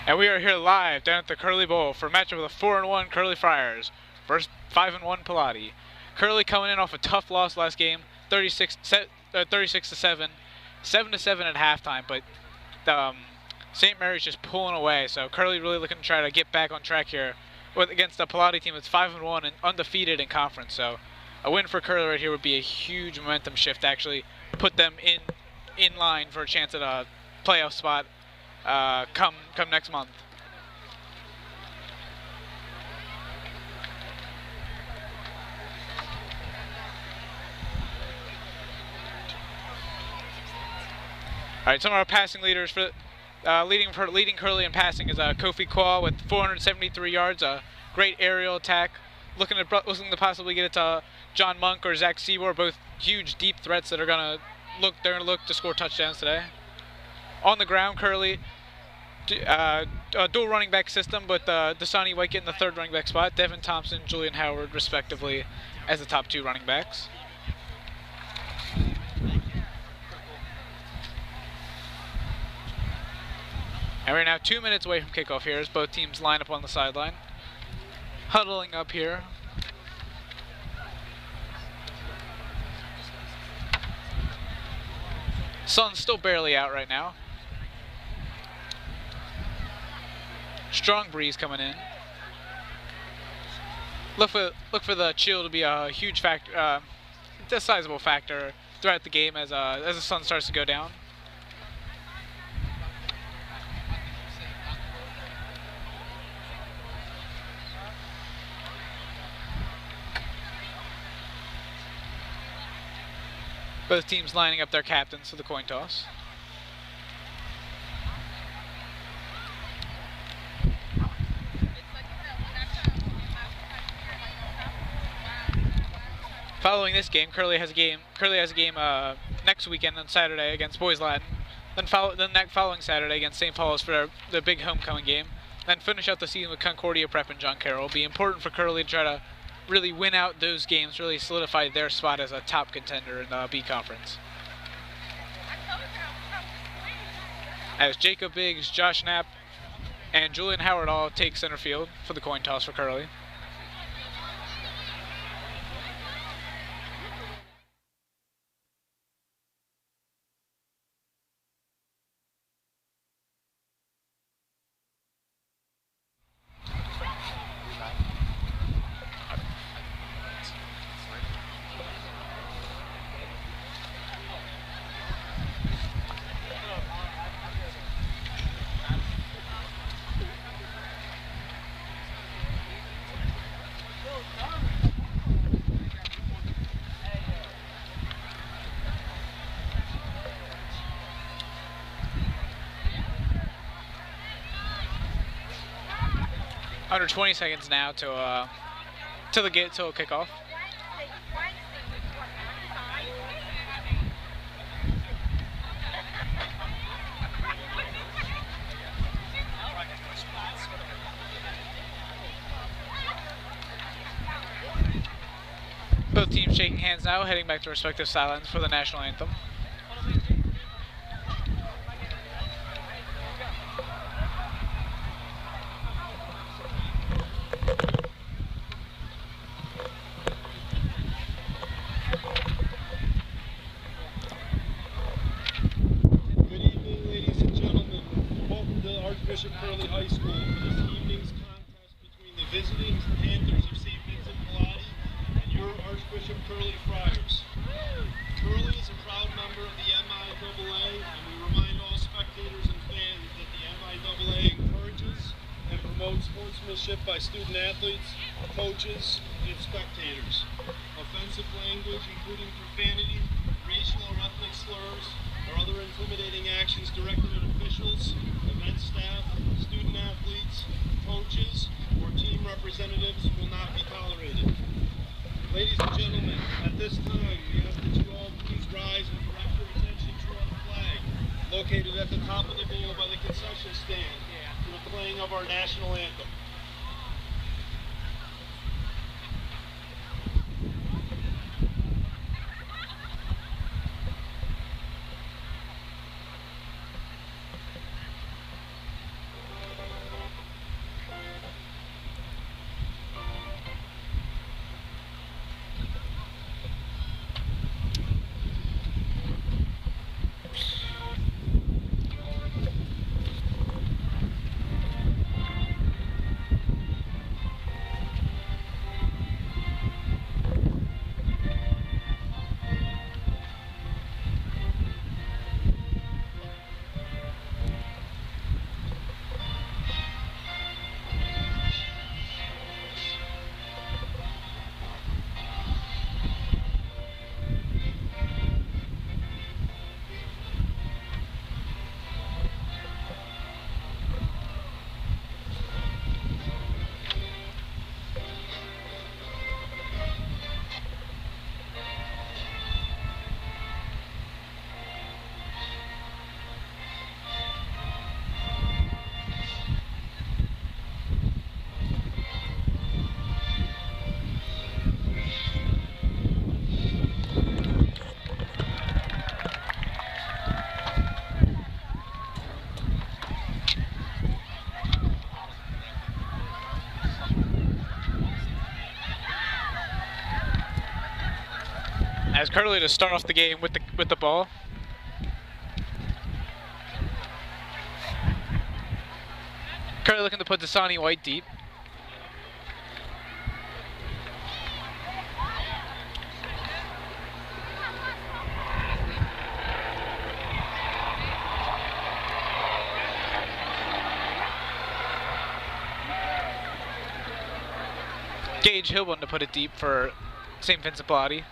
And we are here live down at the Curley Bowl for a matchup with the 4-1 Curley Friars versus 5-1 Pallotti. Curley coming in off a tough loss last game, 36-7, 7-7 at halftime, but St. Mary's just pulling away. So Curley really looking to try to get back on track here against the Pallotti team that's 5-1 and undefeated in conference. So a win for Curley right here would be a huge momentum shift to actually put them in line for a chance at a playoff spot come next month. All right, some of our passing leaders for leading Curley in passing is Kofi Kwa with 473 yards, a great aerial attack. Looking to possibly get it to John Monk or Zach Seaboard, both huge deep threats that are gonna look to score touchdowns today. On the ground, Curley, a dual running back system, but Dasani White getting the third running back spot, Devin Thompson, Julian Howard, respectively, as the top two running backs. And we're now 2 minutes away from kickoff here as both teams line up on the sideline, huddling up here. Sun's still barely out right now. Strong breeze coming in. Look for the chill to be a huge factor, it's a sizable factor throughout the game as the sun starts to go down. Both teams lining up their captains for the coin toss. Following this game, Curley has a game next weekend on Saturday against Boys Latin. Then following Saturday against St. Paul's for the big homecoming game. Then finish out the season with Concordia Prep and John Carroll. It'll be important for Curley to try to really win out those games, really solidify their spot as a top contender in the B Conference. As Jacob Biggs, Josh Knapp, and Julian Howard all take center field for the coin toss for Curley. Under 20 seconds now till kickoff. Both teams shaking hands now, heading back to respective sidelines for the national anthem. Curley High School for this evening's contest between the visiting Panthers of St. Vincent Pallotti and your Archbishop Curley Friars. Curley is a proud member of the MIAA, and we remind all spectators and fans that the MIAA encourages and promotes sportsmanship by student athletes, coaches, and spectators. Offensive language, including profanity, racial or ethnic slurs, or other intimidating actions directed at officials, event staff, student athletes, coaches, or team representatives will not be tolerated. Ladies and gentlemen, at this time, we ask that you all please rise and direct your attention to our flag, located at the top of the bowl by the concession stand, for the playing of our national anthem. As Curley to start off the game with the ball. Curley looking to put Dasani White deep. Gage Hilbun to put it deep for St. Vincent Pallotti.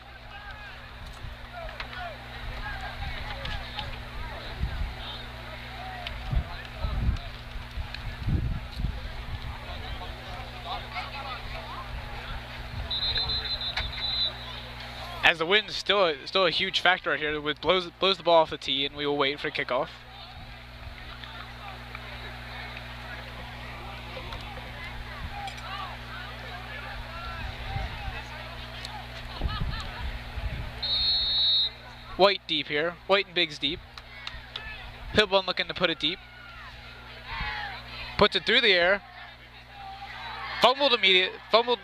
As the wind's still a huge factor right here, it blows the ball off the tee, and we will wait for kickoff. White deep here. White and Biggs deep. Hilbun looking to put it deep. Puts it through the air. Fumbled.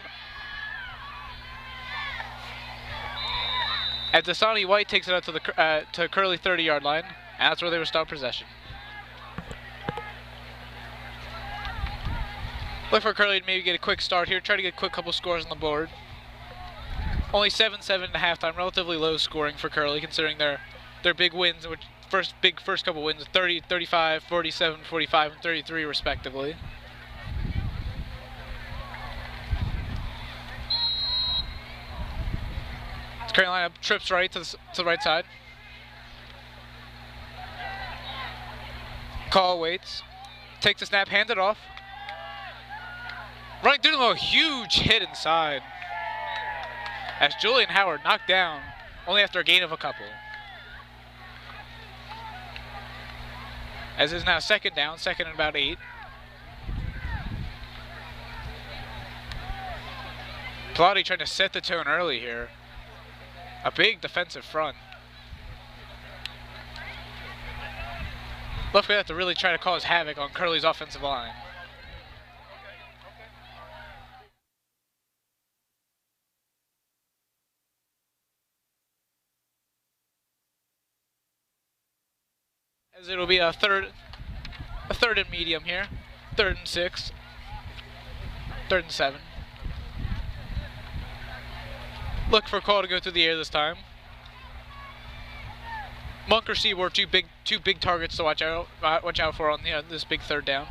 As Dasani White takes it out to the to Curley 30-yard line, and that's where they will start possession. Look for Curley to maybe get a quick start here. Try to get a quick couple scores on the board. Only 7-7 at halftime, relatively low scoring for Curley considering their big wins, which first couple wins, 30, 35, 47, 45, and 33 respectively. Current lineup trips right to the right side. Call waits, takes a snap, hands it off. Running through them, a huge hit inside. As Julian Howard knocked down only after a gain of a couple. As is now second down, second and about 8. Pallotti trying to set the tone early here. A big defensive front. Left have to really try to cause havoc on Curley's offensive line. As it'll be a third and medium here. 3rd and 6. 3rd and 7. Look for a call to go through the air this time. Monk or Seaboard, two big targets to watch out for on this big 3rd down.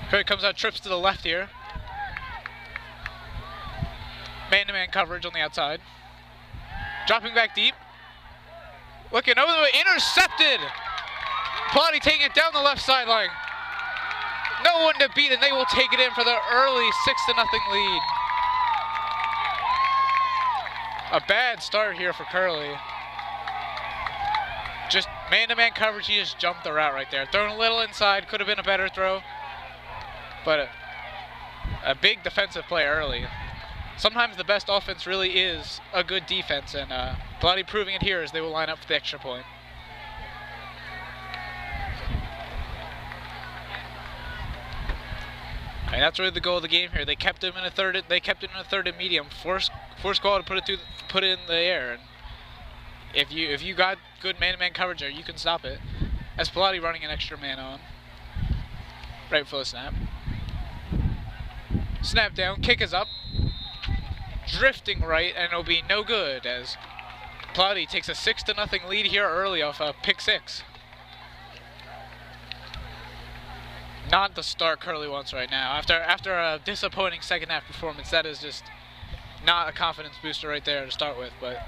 Curry comes out, trips to the left here. Man-to-man coverage on the outside. Dropping back deep. Looking over the way, intercepted! Pallotti taking it down the left sideline. No one to beat, and they will take it in for the early 6-0 lead. A bad start here for Curley. Just man-to-man coverage, he just jumped the route right there. Thrown a little inside, could have been a better throw. But a big defensive play early. Sometimes the best offense really is a good defense, and Pallotti proving it here as they will line up for the extra point. And that's really the goal of the game here. They kept him in a third. They kept it in a 3rd and medium. Force call to put it in the air. And if you got good man-to-man coverage there, you can stop it. As Pallotti running an extra man on right before the snap. Snap down. Kick is up. Drifting right, and it'll be no good as Pallotti takes a 6-0 lead here early off a pick 6. Not the start Curley wants right now. After a disappointing second half performance, that is just not a confidence booster right there to start with. But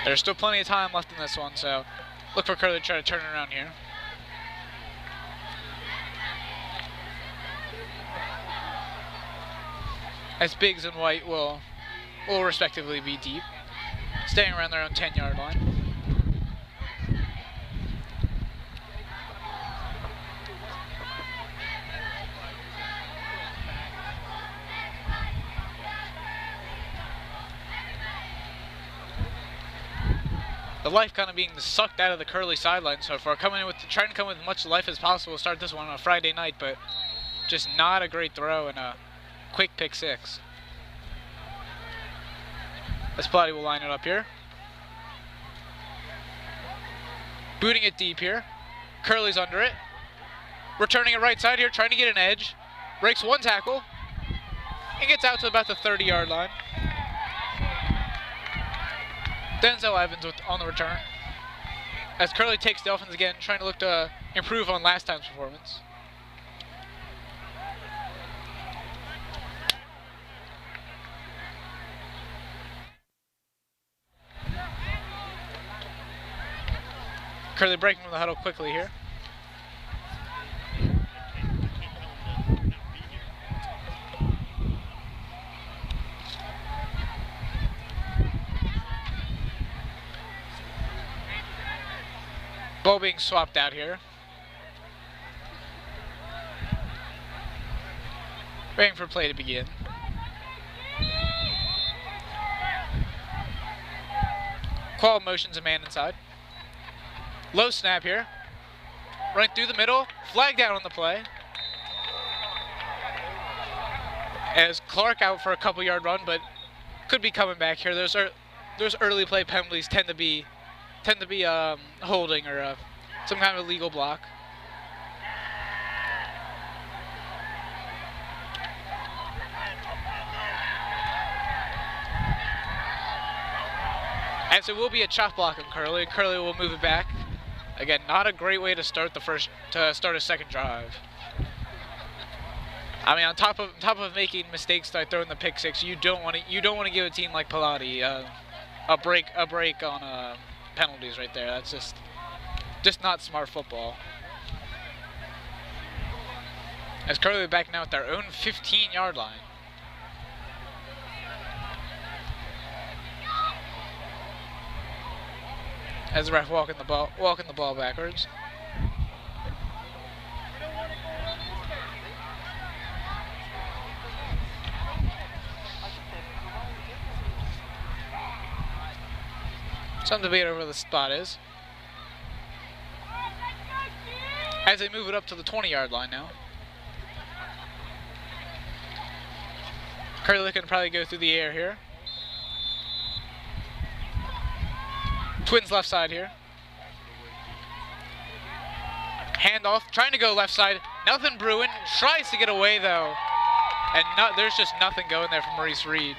there's still plenty of time left in this one, so look for Curley to try to turn it around here. As Biggs and White will respectively be deep, staying around their own 10-yard line. the life kind of being sucked out of the Curley sideline so far. Coming in with trying to come with as much life as possible to start this one on a Friday night, but just not a great throw and a quick pick six. As Pallotti will line it up here. Booting it deep here. Curley's under it. Returning it right side here, trying to get an edge. Breaks one tackle. And gets out to about the 30-yard line. Denzel Evans on the return. As Curley takes the offense again, trying to look to improve on last time's performance. Curley breaking from the huddle quickly here. Ball being swapped out here. Waiting for play to begin. Call motions a man inside. Low snap here. Running through the middle. Flag down on the play. As Clark out for a couple-yard run, but could be coming back here. Those early play penalties tend to be holding or some kind of illegal block. As it will be a chop block on Curley. Curley will move it back. Again, not a great way to start a second drive. I mean, on top of making mistakes by throwing the pick six, you don't want to give a team like Pallotti a break on penalties right there. That's just not smart football. As Curley back now at their own 15-yard line. As the ref walking the ball backwards. Some debate over where the spot is. As they move it up to the 20-yard line now. Curley can probably go through the air here. Twins left side here. Handoff, trying to go left side. Nothing brewing, tries to get away though. And there's just nothing going there from Maurice Reed.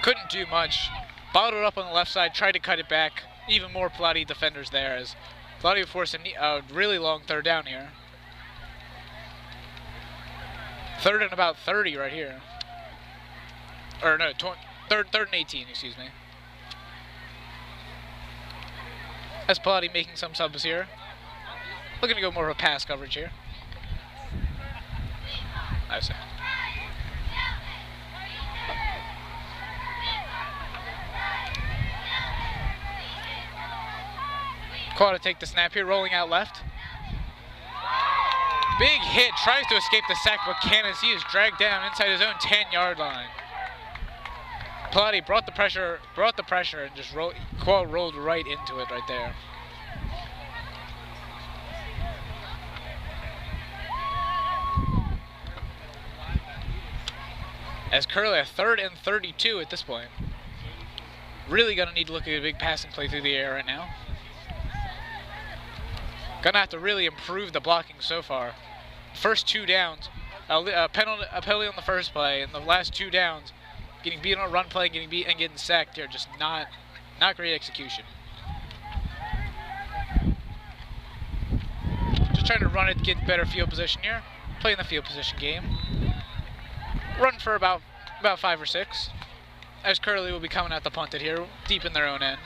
Couldn't do much. Bottled up on the left side, tried to cut it back. Even more Pallotti defenders there as Pallotti would force a really long third down here. Third and about 30 right here. Or no, third and 18, excuse me. As Pallotti making some subs here. Looking to go more of a pass coverage here. I see. Call to take the snap here, rolling out left. Big hit, tries to escape the sack, but can't as he is dragged down inside his own 10-yard line. Pallotti brought the pressure and just rolled right into it right there. As Curley, a 3rd and 32 at this point. Really gonna need to look at a big passing play through the air right now. Gonna have to really improve the blocking so far. First 2 downs, a penalty on the first play, and the last 2 downs, getting beat on a run play, getting beat and getting sacked here, just not great execution. Just trying to run it, get better field position here. Playing the field position game. Run for about 5 or 6. As Curley will be coming out to punt it here, deep in their own end.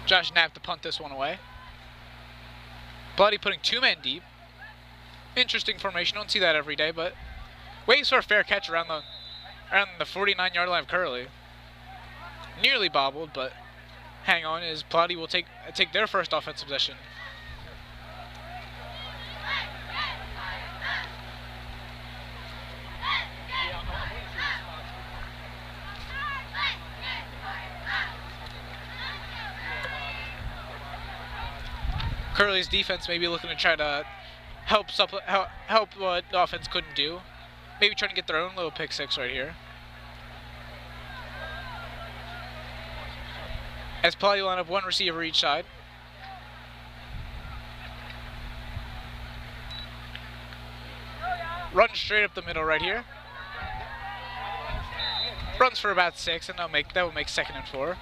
Josh Knapp to punt this one away. Pallotti putting 2 men deep. Interesting formation, don't see that every day, but waits for a fair catch around around the 49-yard line of Curley. Nearly bobbled, but hang on, as Pallotti will take their first offensive possession. Curley's defense may be looking to try to help what the offense couldn't do. Maybe trying to get their own little pick six right here. As Pallotti line up one receiver each side. Run straight up the middle right here. Runs for about 6, and that will make 2nd and 4.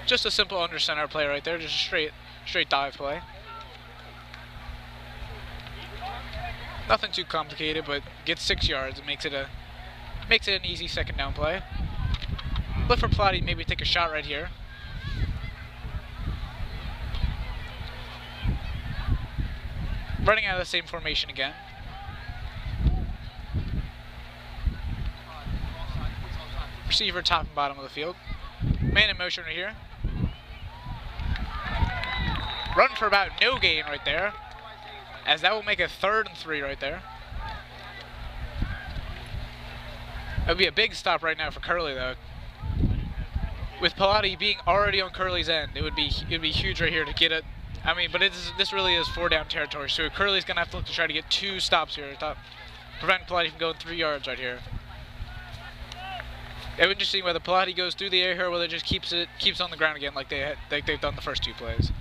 Just a simple under center play right there, just a straight dive play. Nothing too complicated, but gets 6 yards and makes it an easy 2nd down play. Look for Pallotti, maybe take a shot right here. Running out of the same formation again. Receiver top and bottom of the field. Man in motion right here. Run for about no gain right there, as that will make a 3rd and 3 right there. That would be a big stop right now for Curley though. With Pallotti being already on Curley's end, it would be huge right here to get it. I mean, but this really is 4-down territory, so Curley's gonna have to look to try to get 2 stops here to prevent Pallotti from going 3 yards right here. It would be interesting whether Pallotti goes through the air here or whether it just keeps on the ground again like they've done the first 2 plays.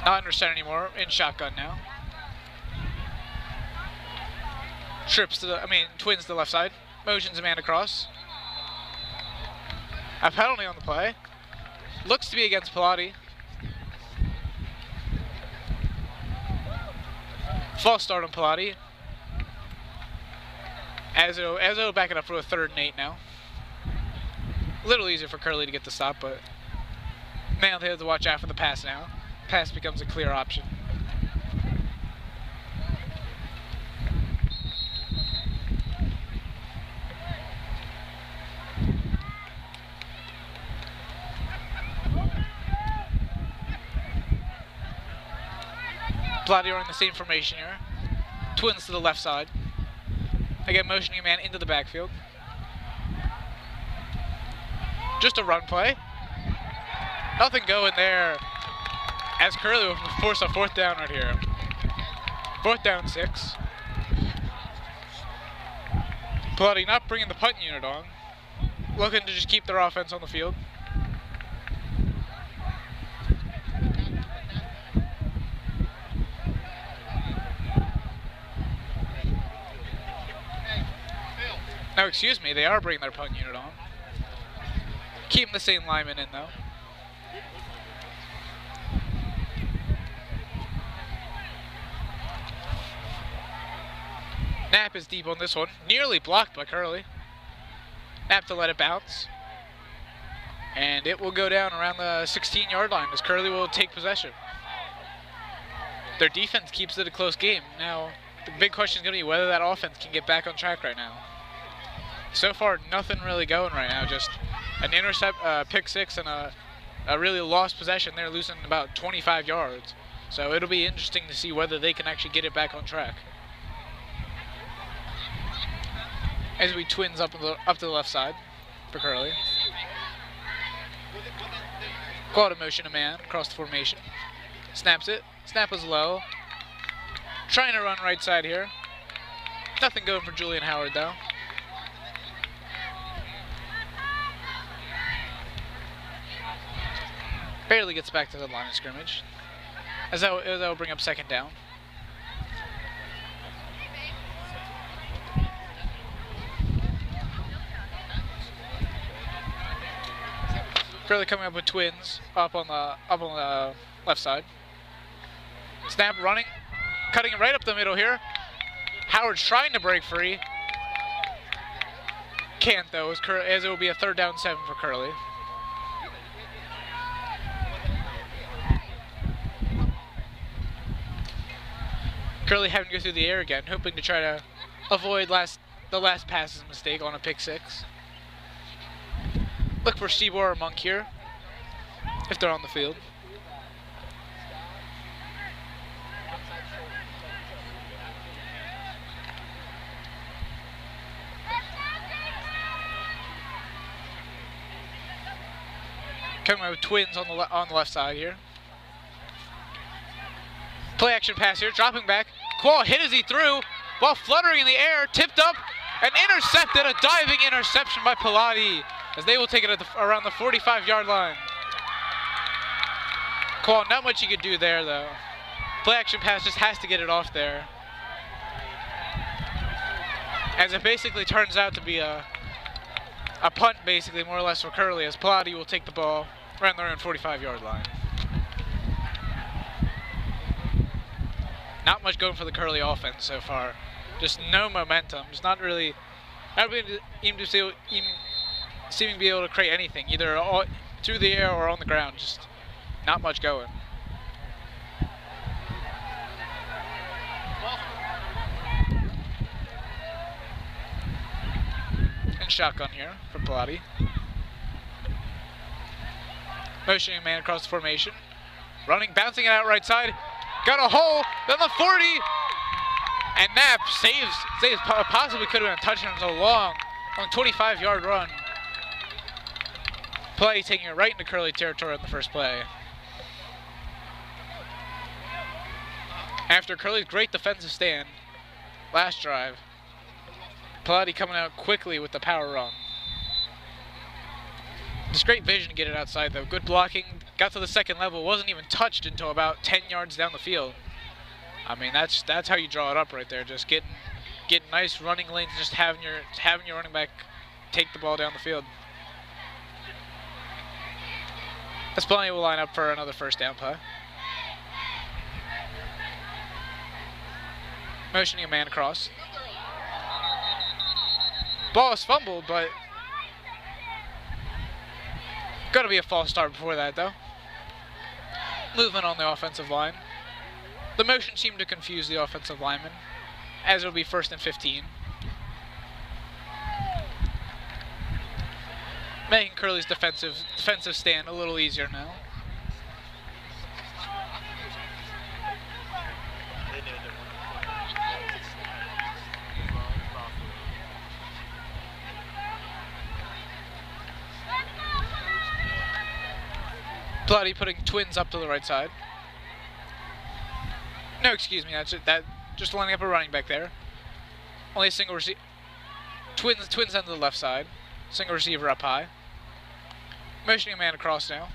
Not under center anymore, in shotgun now. Twins to the left side. Motions a man across. A penalty on the play. Looks to be against Pallotti. False start on Pallotti. As it'll back it up for a 3rd and 8 now. A little easier for Curley to get the stop, but man, they have to watch out for the pass now. Pass becomes a clear option. Pallotti are in the same formation here. Twins to the left side. Again, motioning a man into the backfield. Just a run play. Nothing going there, as Curley will force a 4th down right here. 4th down 6. Pallotti not bringing the punt unit on. Looking to just keep their offense on the field. No, excuse me, they are bringing their punt unit on. Keeping the same lineman in, though. Knapp is deep on this one. Nearly blocked by Curley. Knapp to let it bounce. And it will go down around the 16-yard line as Curley will take possession. Their defense keeps it a close game. Now, the big question is going to be whether that offense can get back on track right now. So far, nothing really going right now. Just an pick 6 and a really lost possession. They're losing about 25 yards. So it'll be interesting to see whether they can actually get it back on track. As we twins up to the left side for Curley. Call to motion a man across the formation. Snaps it. Snap is low. Trying to run right side here. Nothing going for Julian Howard though. Barely gets back to the line of scrimmage. As that will bring up 2nd down. Curley coming up with twins up on the left side. Snap running, cutting it right up the middle here. Howard's trying to break free. Can't though, as it will be a 3rd down 7 for Curley. Curley having to go through the air again, hoping to try to avoid the last pass's mistake on a pick six. Look for Seabour or Monk here, if they're on the field. Coming out with Twins on the left side here. Play action pass here, dropping back. Qual hit as he threw, while fluttering in the air, tipped up, and intercepted. A diving interception by Pallotti, as they will take it at around the 45-yard line. Qual, not much you could do there though. Play action pass just has to get it off there, as it basically turns out to be a punt, basically, more or less, for Curley, as Pallotti will take the ball around their own 45-yard line. Not much going for the Curley offense so far. Just no momentum. Just not really even seeming to be able to create anything, either through the air or on the ground. Just not much going. And shotgun here for Pallotti. Motioning a man across the formation. Running, bouncing it out right side. Got a hole, then the 40. And Knapp saves possibly could have been a touchdown. So long 25-yard run. Play taking it right into Curley territory on the first play. After Curley's great defensive stand last drive, Pallotti coming out quickly with the power run. Just great vision to get it outside though. Good blocking. Got to the second level. Wasn't even touched until about 10 yards down the field. I mean, that's how you draw it up right there. Just getting nice running lanes. Just having your running back take the ball down the field. Esplanade will line up for another first down play. Motioning a man across. Ball is fumbled, but gotta be a false start before that, though. Movement on the offensive line. The motion seemed to confuse the offensive lineman, as it'll be 1st and 15. Making Curley's defensive stand a little easier now. Pallotti putting Twins up to the right side. No, excuse me, just lining up a running back there. Only a single receiver. Twins on the left side. Single receiver up high. Motioning a man across now.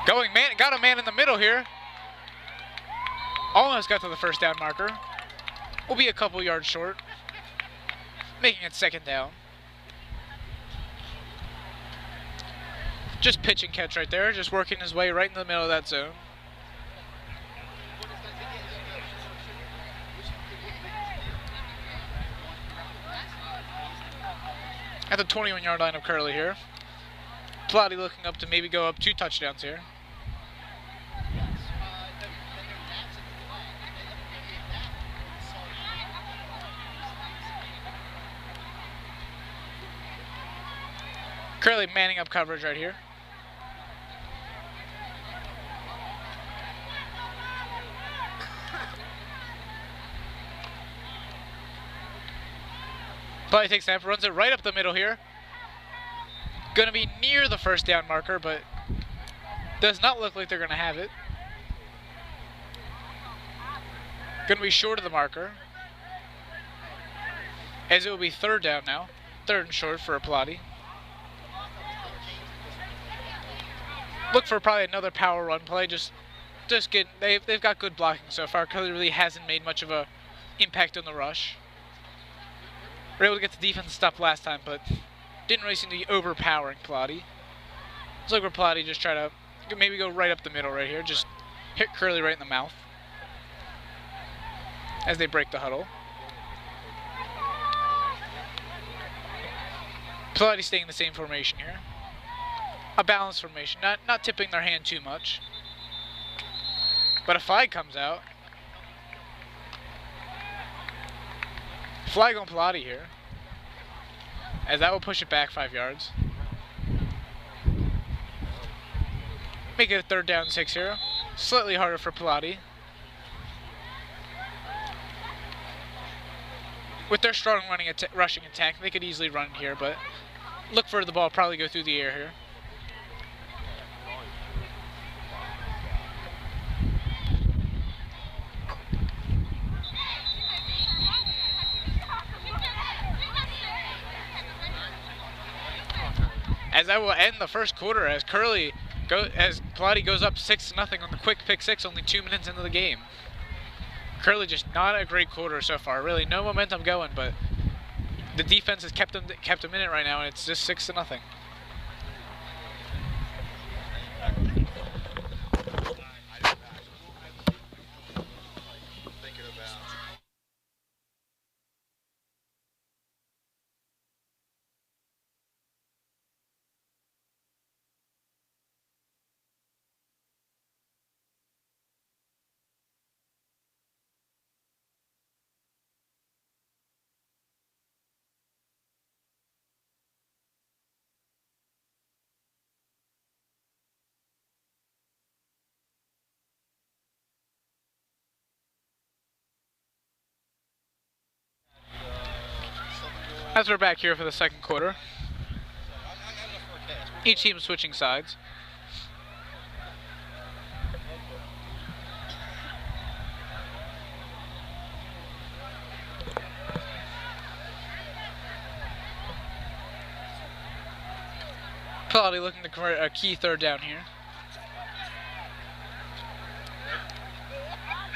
Going man, got a man in the middle here. Almost got to the first down marker. Will be a couple yards short. Making it 2nd down. Just pitch and catch right there. Just working his way right in the middle of that zone. At the 21-yard line of Curley here. Pallotti looking up to maybe go up 2 touchdowns here. Curley manning up coverage right here. Pallotti takes snap, runs it right up the middle here. Gonna be near the first down marker, but does not look like they're gonna have it. Gonna be short of the marker, as it will be 3rd down now. 3rd and short for Pallotti. Look for probably another power run play. Just get. They've got good blocking so far. Curley really hasn't made much of a impact on the rush. Were able to get the defense stop last time, but didn't really seem to be overpowering Pallotti. Looks like we're Pallotti just try to maybe go right up the middle right here. Just hit Curley right in the mouth as they break the huddle. Pallotti staying in the same formation here. A balanced formation, not tipping their hand too much. But a flag comes out. Flag on Pallotti here, as that will push it back 5 yards. Make it a 3rd down 6 here. Slightly harder for Pallotti. With their strong rushing attack, they could easily run here, but look for the ball probably go through the air here. As that will end the first quarter, as Pallotti goes up 6-0 on the quick pick 6, only 2 minutes into the game. Curley just not a great quarter so far. Really, no momentum going, but the defense has kept them in it right now, and it's just 6-0. As we're back here for the second quarter, each team switching sides. Pallotti looking to convert a key 3rd down here.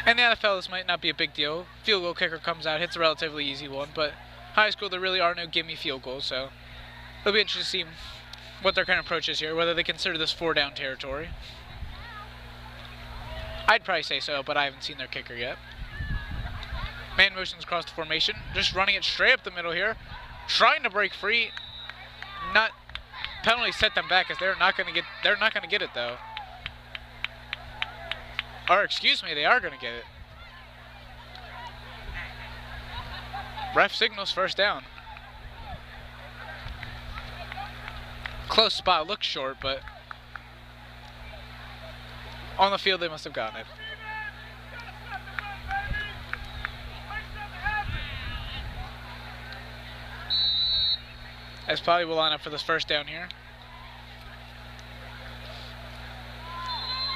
In the NFL, this might not be a big deal. Field goal kicker comes out, hits a relatively easy one, but high school, there really are no gimme field goals, so it'll be interesting to see what their kind of approach is here, whether they consider this 4-down territory. I'd probably say so, but I haven't seen their kicker yet. Man motions across the formation, just running it straight up the middle here, trying to break free. Not penalty set them back, as they're not going to get it though. Or excuse me, they are going to get it. Ref signals 1st down. Close spot, looks short, but on the field they must have gotten it. As Pallotti will line up for this 1st down here.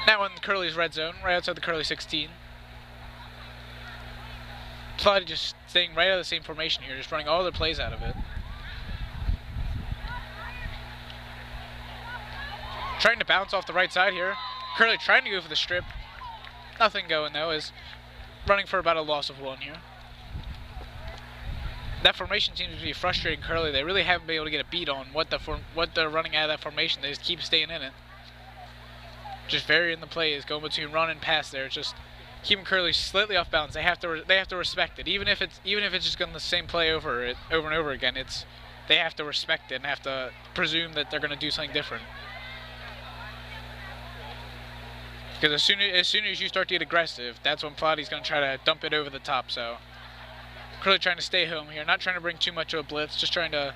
Now in Curley's red zone, right outside the Curley 16. Pallotti just staying right out of the same formation here, just running all their plays out of it. Trying to bounce off the right side here. Curley trying to go for the strip. Nothing going though, is running for about a loss of 1 here. That formation seems to be frustrating Curley. They really haven't been able to get a beat on what they're running out of that formation. They just keep staying in it. Just varying the plays, going between run and pass there. It's just keeping Curley slightly off balance. They have to respect it, even if it's just going the same play over and over again. They have to respect it and have to presume that they're going to do something different. Because as soon as you start to get aggressive, that's when Pallotti's going to try to dump it over the top. So Curley trying to stay home here, not trying to bring too much of a blitz, just trying to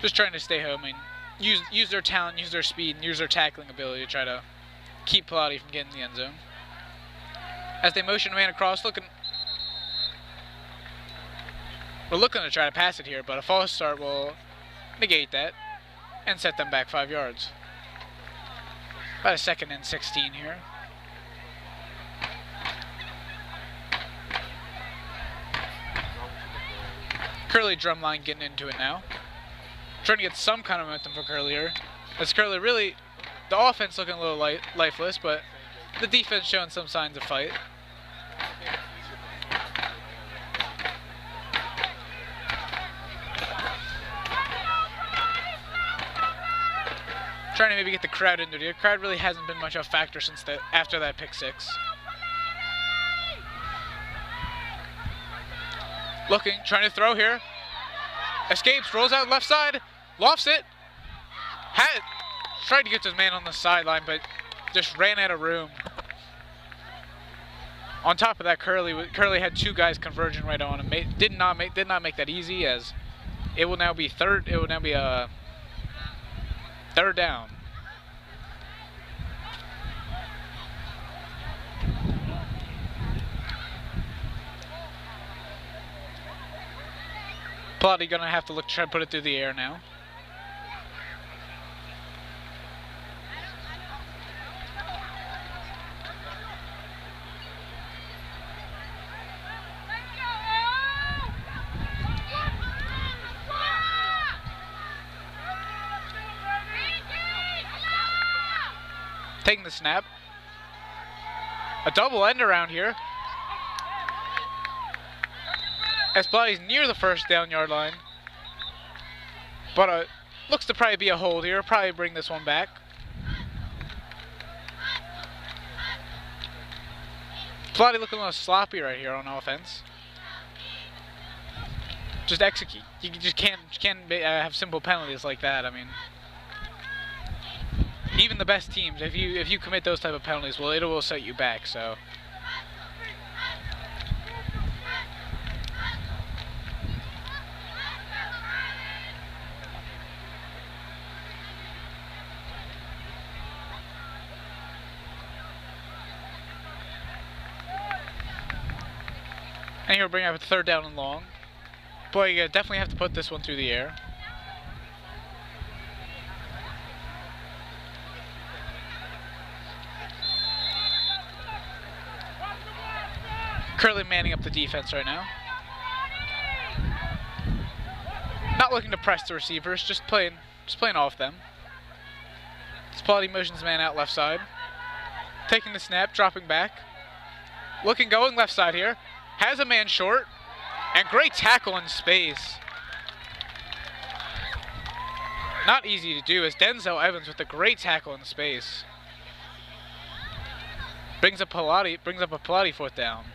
stay home and use their talent, use their speed, and use their tackling ability to try to keep Pallotti from getting in the end zone. As they motion a man across, we're looking to try to pass it here, but a false start will negate that and set them back 5 yards. About a 2nd and 16 here. Curley drumline getting into it now. Trying to get some kind of momentum for Curley here. As Curley really, the offense looking a little lifeless, but the defense showing some signs of fight. Trying to maybe get the crowd into it. The crowd really hasn't been much of a factor since after that pick 6. Looking, trying to throw here. Escapes, rolls out left side, lofts it. Tried to get to his man on the sideline, but just ran out of room. On top of that, Curley had 2 guys converging right on him. Did not make that easy, as it will now be third down. Pallotti gonna have to try to put it through the air now. Taking the snap. A double end around here. As Pallotti's near the first down yard line. But looks to probably be a hold here. Probably bring this one back. Pallotti looking a little sloppy right here on offense. Just execute. You just can't have simple penalties like that. I mean, even the best teams, if you commit those type of penalties, well, it will set you back. So. And here we'll bring up a 3rd down and long. Boy, you definitely have to put this one through the air. Curley manning up the defense right now. Not looking to press the receivers, just playing off them. Pallotti motions man out left side. Taking the snap, dropping back. Going left side here. Has a man short. And great tackle in space. Not easy to do, as Denzel Evans with a great tackle in space. Brings up a Pallotti 4th down.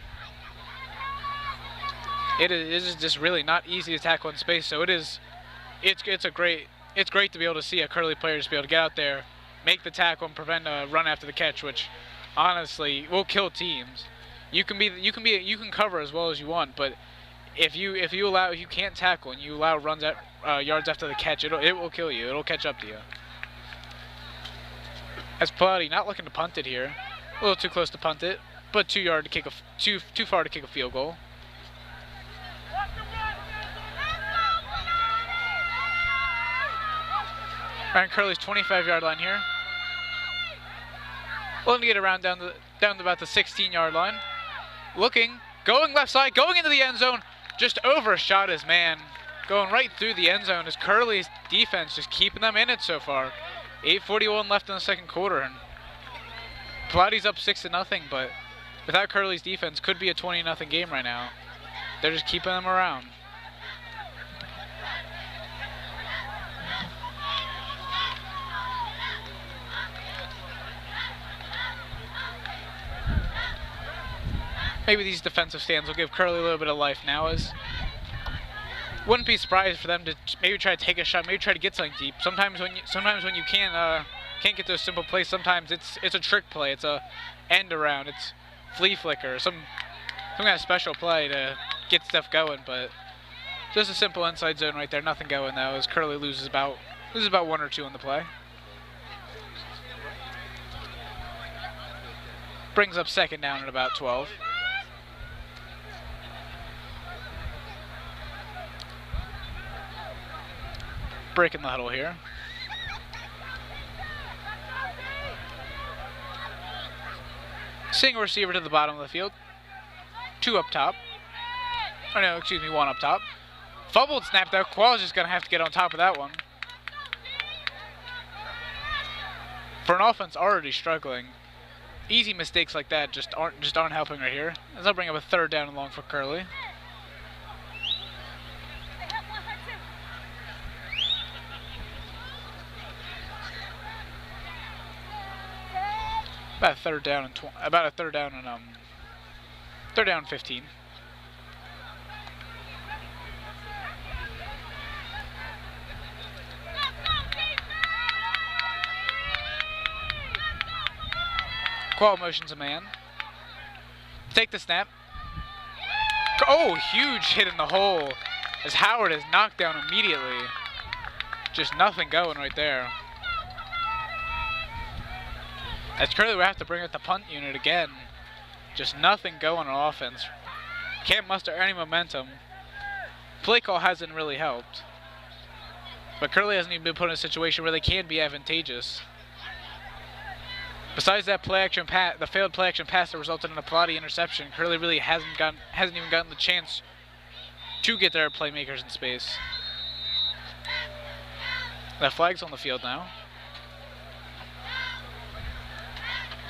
It is just really not easy to tackle in space, so it's great to be able to see a Curley player just be able to get out there, make the tackle, and prevent a run after the catch, which honestly will kill teams. You can cover as well as you want, but if you can't tackle and you allow runs at yards after the catch, it will kill you. It'll catch up to you. As Pallotti not looking to punt it here, a little too close to punt it, but too far to kick a field goal. Ryan Curley's 25-yard line here. Looking to get around down to about the 16-yard line. Going left side, going into the end zone. Just overshot his man. Going right through the end zone. As Curley's defense just keeping them in it so far. 8:41 left in the 2nd quarter. And Pallotti's up 6-0, but without Curley's defense, could be a 20-0 game right now. They're just keeping them around. Maybe these defensive stands will give Curley a little bit of life now. As wouldn't be surprised for them to maybe try to take a shot, maybe try to get something deep. Sometimes when you can't get those simple plays, sometimes it's a trick play, it's a end around, it's flea flicker, some kind of special play to get stuff going. But just a simple inside zone right there, nothing going though. As Curley loses about 1 or 2 on the play. Brings up 2nd down at about 12. Breaking the huddle here. Single receiver to the bottom of the field. 2 up top. Oh no, excuse me, 1 up top. Fumbled snap though. Quall's just gonna have to get on top of that one. For an offense already struggling, easy mistakes like that just aren't helping right here. As I'll bring up a 3rd down and long for Curley. About a 3rd down and 3rd down and 15. Qual motions a man. Take the snap. Oh, huge hit in the hole as Howard is knocked down immediately. Just nothing going right there. As Curley will have to bring out the punt unit again. Just nothing going on offense. Can't muster any momentum. Play call hasn't really helped. But Curley hasn't even been put in a situation where they can be advantageous. Besides that play action pass, the failed play action pass that resulted in a Pallotti interception, Curley really hasn't even gotten the chance to get their playmakers in space. That flag's on the field now.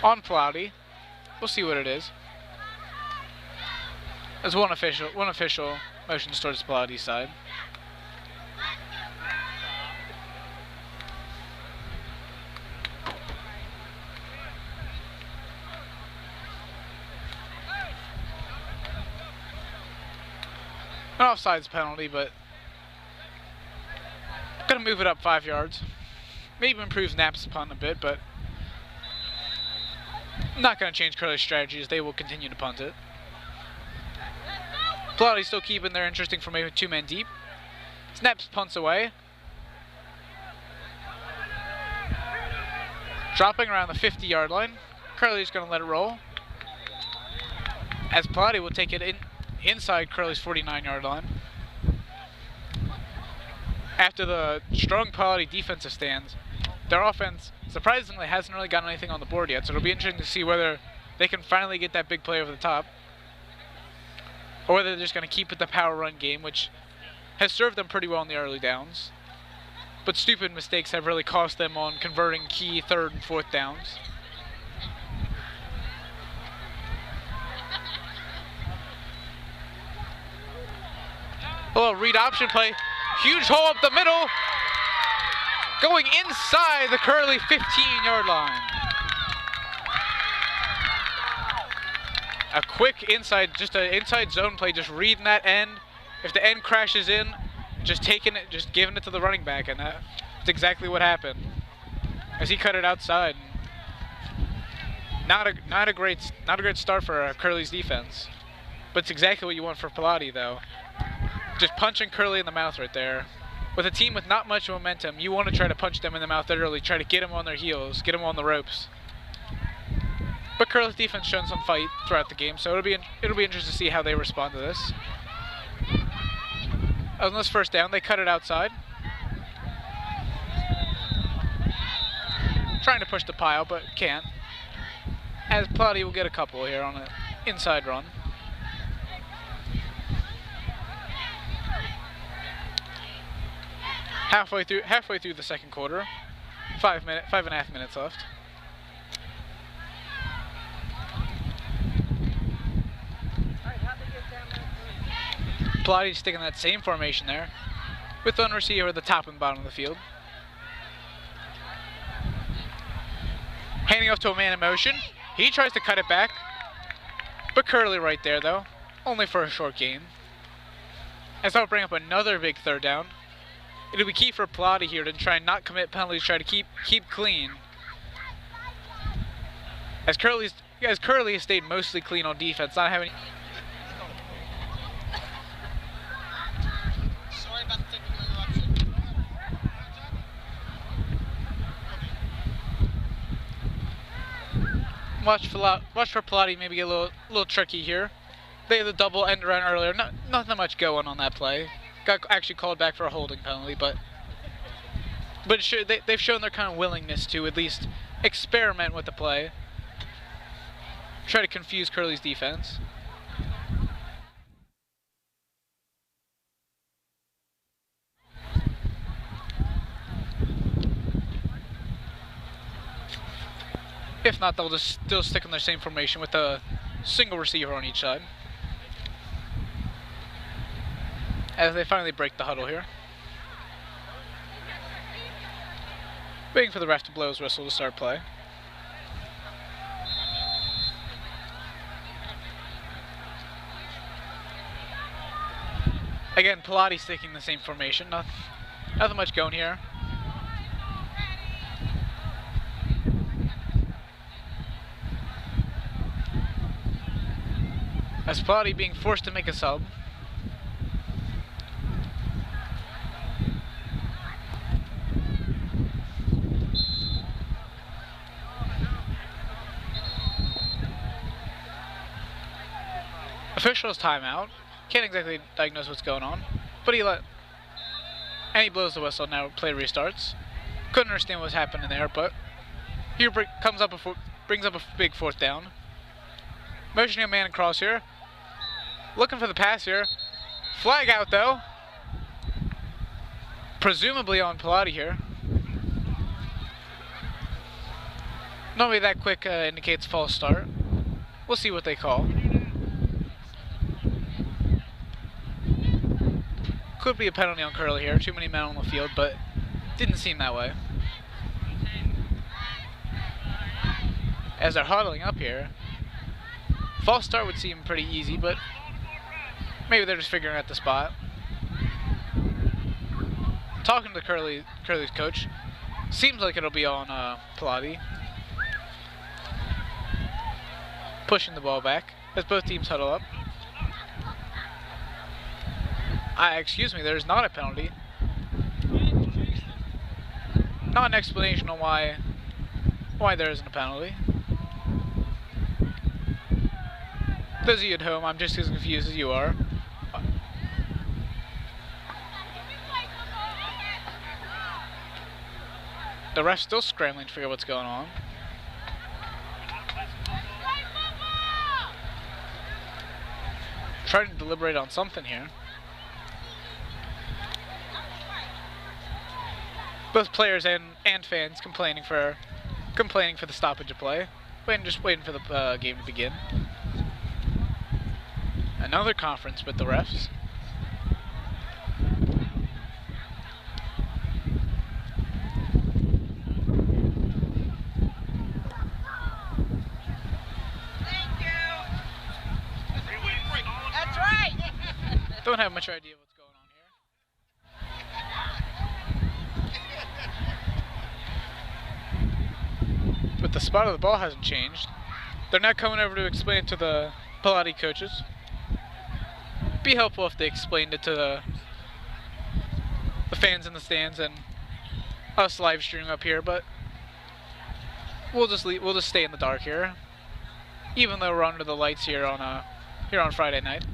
On Pallotti. We'll see what it is. There's one official motions towards Pallotti's side. An offsides penalty, but gonna move it up 5 yards. Maybe improve Knapp's punt a bit, but not gonna change Curley's strategies. They will continue to punt it. Pallotti still keeping their interesting formation, 2-man deep. Snaps punts away. Dropping around the 50-yard line. Curley's gonna let it roll. As Pallotti will take it inside Curley's 49-yard line. After the strong Pallotti defensive stands, their offense surprisingly hasn't really gotten anything on the board yet, so it'll be interesting to see whether they can finally get that big play over the top, or whether they're just going to keep with the power run game, which has served them pretty well in the early downs. But stupid mistakes have really cost them on converting key 3rd and 4th downs. A little read option play. Huge hole up the middle. Going inside the Curley 15-yard line. A quick inside, just an inside zone play, just reading that end. If the end crashes in, just taking it, just giving it to the running back, and that's exactly what happened. As he cut it outside. Not a great start for Curley's defense, but it's exactly what you want for Pallotti, though. Just punching Curley in the mouth right there. With a team with not much momentum, you want to try to punch them in the mouth early, try to get them on their heels, get them on the ropes. But Curley's defense shown some fight throughout the game, so it'll be interesting to see how they respond to this. On this first down, they cut it outside. Trying to push the pile, but can't. As Pallotti will get a couple here on an inside run. Halfway through the second quarter, 5.5 minutes left. Pallotti sticking that same formation there, with one receiver at the top and bottom of the field. Handing off to a man in motion. He tries to cut it back, but Curley right there though, only for a short gain. As I'll bring up another big 3rd down. It'll be key for Pallotti here to try and not commit penalties, try to keep clean. As Curley has stayed mostly clean on defense, not having. Sorry about the technical interruption. Watch for Pallotti maybe get a little tricky here. They had the double end around earlier. Nothing much going on that play. Got actually called back for a holding penalty, but they've shown their kind of willingness to at least experiment with the play. Try to confuse Curley's defense. If not, they'll just still stick in their same formation with a single receiver on each side. As they finally break the huddle here. Waiting for the ref to blow his whistle to start play. Again, Pallotti sticking the same formation. Nothing much going here. As Pallotti being forced to make a sub. Official's timeout. Can't exactly diagnose what's going on, but he blows the whistle. Now play restarts. Couldn't understand what was happening there, but here brings up a big fourth down. Motioning a man across here. Looking for the pass here. Flag out though. Presumably on Pallotti here. Normally that quick indicates false start. We'll see what they call. Could be a penalty on Curley here. Too many men on the field, but didn't seem that way. As they're huddling up here, false start would seem pretty easy, but maybe they're just figuring out the spot. Talking to Curley's coach, seems like it'll be on Pallotti. Pushing the ball back as both teams huddle up. Excuse me, there's not a penalty. Not an explanation on why there isn't a penalty. Those of you at home, I'm just as confused as you are. The ref's still scrambling to figure out what's going on. Trying to deliberate on something here. Both players and fans complaining for the stoppage of play. Just waiting for the game to begin. Another conference with the refs. That's right. Don't have much idea what's going on here. But the spot of the ball hasn't changed. They're now coming over to explain it to the Pallotti coaches. Be helpful if they explained it to the fans in the stands and us live streaming up here, but we'll just stay in the dark here, even though we're under the lights here on Friday night.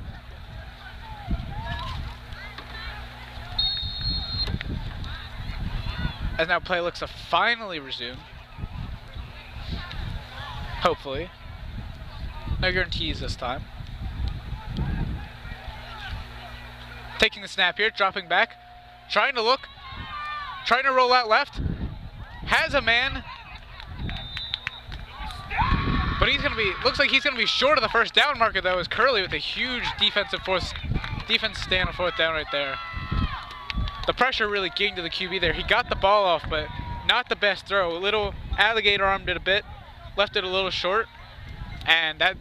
As now play looks to finally resume. Hopefully. No guarantees this time. Taking the snap here, dropping back, trying to roll out left. Has a man. But looks like he's gonna be short of the first down marker though, as Curley with a huge defense stand on fourth down right there. The pressure really getting to the QB there. He got the ball off, but not the best throw. A little alligator armed it a bit, left it a little short, and that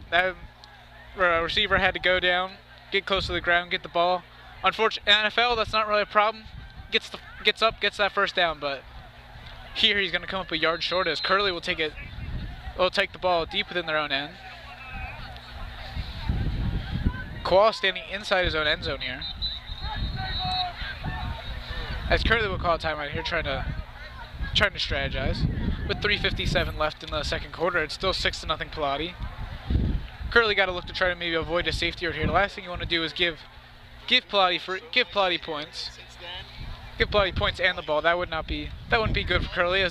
receiver had to go down, get close to the ground, get the ball. Unfortunately, in NFL, that's not really a problem. Gets up, gets that first down, but here he's gonna come up a yard short as Curley will take the ball deep within their own end. Qual standing inside his own end zone here. As Curley will call a timeout here, trying to strategize. With 3:57 left in the second quarter, it's still 6-0 Pallotti. Curley got to look to try to maybe avoid a safety right here. The last thing you want to do is give Pallotti points. Give Pallotti points and the ball. That wouldn't be good for Curley,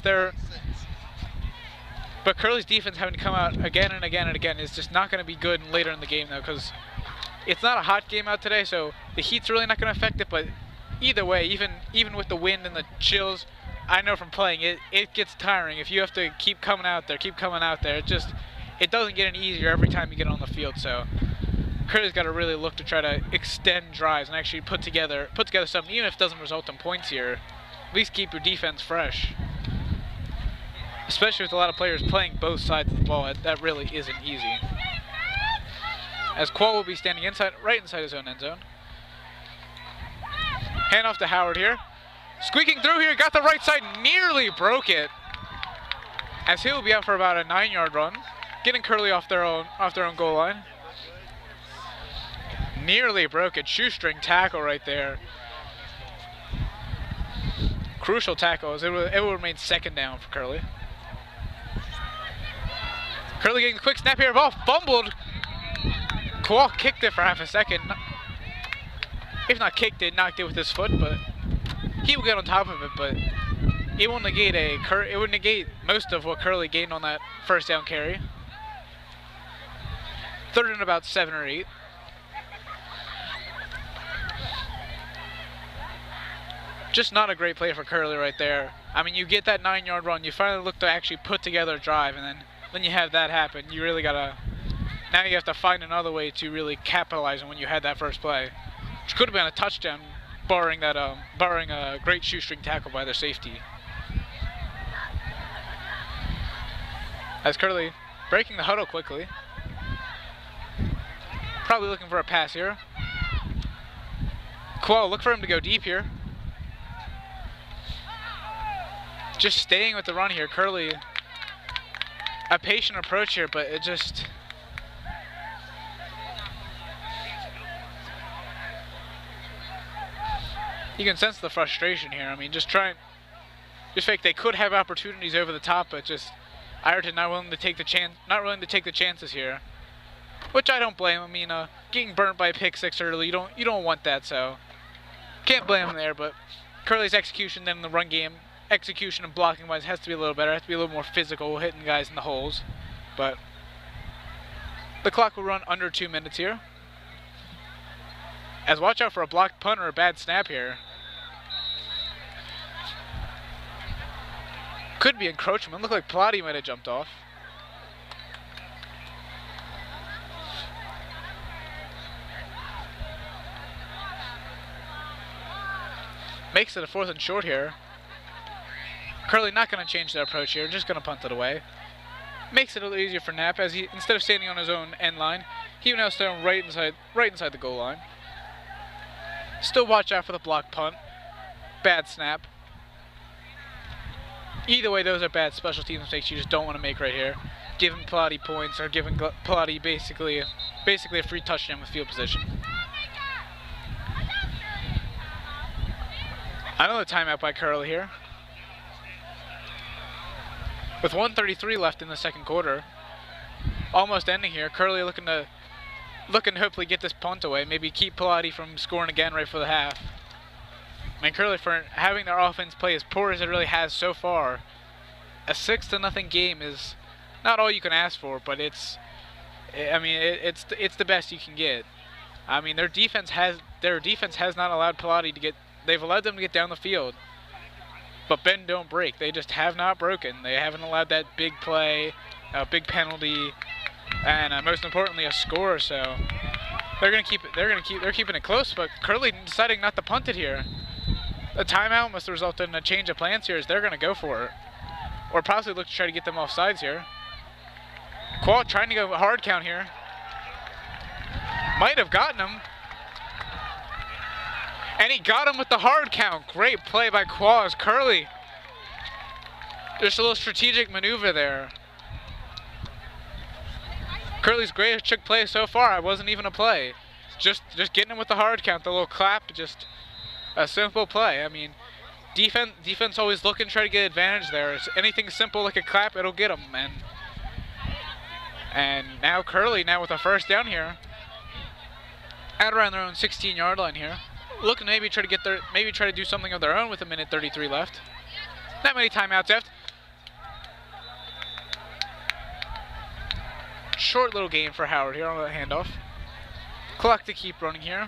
but Curley's defense having to come out again and again and again is just not going to be good later in the game though, because it's not a hot game out today, so the heat's really not going to affect it. But either way, even with the wind and the chills, I know from playing it gets tiring if you have to keep coming out there. It doesn't get any easier every time you get on the field. So Curley's got to really look to try to extend drives and actually put together something, even if it doesn't result in points here. At least keep your defense fresh, especially with a lot of players playing both sides of the ball. That really isn't easy. As Qual will be standing right inside his own end zone. Hand off to Howard here. Squeaking through here, got the right side, nearly broke it. As he will be out for about a 9-yard run, getting Curley off their own goal line. Nearly broken shoestring tackle right there. Crucial tackles. It will remain second down for Curley. Curley getting the quick snap here. Ball fumbled. Koal kicked it for half a second. If not kicked it, knocked it with his foot, but he will get on top of it. But it will negate most of what Curley gained on that first down carry. Third and about 7 or 8. Just not a great play for Curley right there. I mean, you get that 9-yard run, you finally look to actually put together a drive, and then you have that happen. You really gotta, now you have to find another way to really capitalize on when you had that first play, which could have been a touchdown, barring a great shoestring tackle by their safety. As Curley breaking the huddle quickly, probably looking for a pass here. Koal, look for him to go deep here. Just staying with the run here. Curley, a patient approach here, but it just... You can sense the frustration here. I mean, just fake. They could have opportunities over the top, but just Ireton not willing to take the chances here, which I don't blame. I mean, getting burnt by a pick six early, you don't want that, so can't blame him there. But Curley's execution then in the run game, execution and blocking wise, has to be a little better. Has to be a little more physical, hitting guys in the holes. But the clock will run under 2 minutes here. As watch out for a blocked punt or a bad snap here. Could be encroachment. Looked like Pallotti might have jumped off. Makes it a 4th and short here. Curley not going to change their approach here, just going to punt it away. Makes it a little easier for Knapp, as he, instead of standing on his own end line, he will now stand right inside the goal line. Still watch out for the block punt. Bad snap. Either way, those are bad special team mistakes you just don't want to make right here. Giving Pallotti points or giving Pallotti basically a free touchdown with field position. Another timeout by Curley here. With 1:33 left in the second quarter, almost ending here. Curley looking to hopefully get this punt away, maybe keep Pallotti from scoring again right for the half. I mean, Curley, for having their offense play as poor as it really has so far, a 6-0 game is not all you can ask for, but it's the best you can get. I mean, their defense has not allowed Pallotti to get. They've allowed them to get down the field. But bend don't break. They just have not broken. They haven't allowed that big play, a big penalty, and most importantly, a score. So they're keeping it close. But Curley deciding not to punt it here. The timeout must result in a change of plans here, as they're going to go for it, or possibly look to try to get them off sides here. Koal trying to go hard count here. Might have gotten him. And he got him with the hard count. Great play by Koal as Curley. Just a little strategic maneuver there. Curley's greatest trick play so far. It wasn't even a play. Just getting him with the hard count, the little clap, just a simple play. I mean, defense always looking to try to get advantage there. It's anything simple like a clap, it'll get them. And now Curley with a first down here, at around their own 16-yard line here. Looking to maybe try to do something of their own with 1:33 left. Not many timeouts left. Short little game for Howard here on the handoff. Clock to keep running here.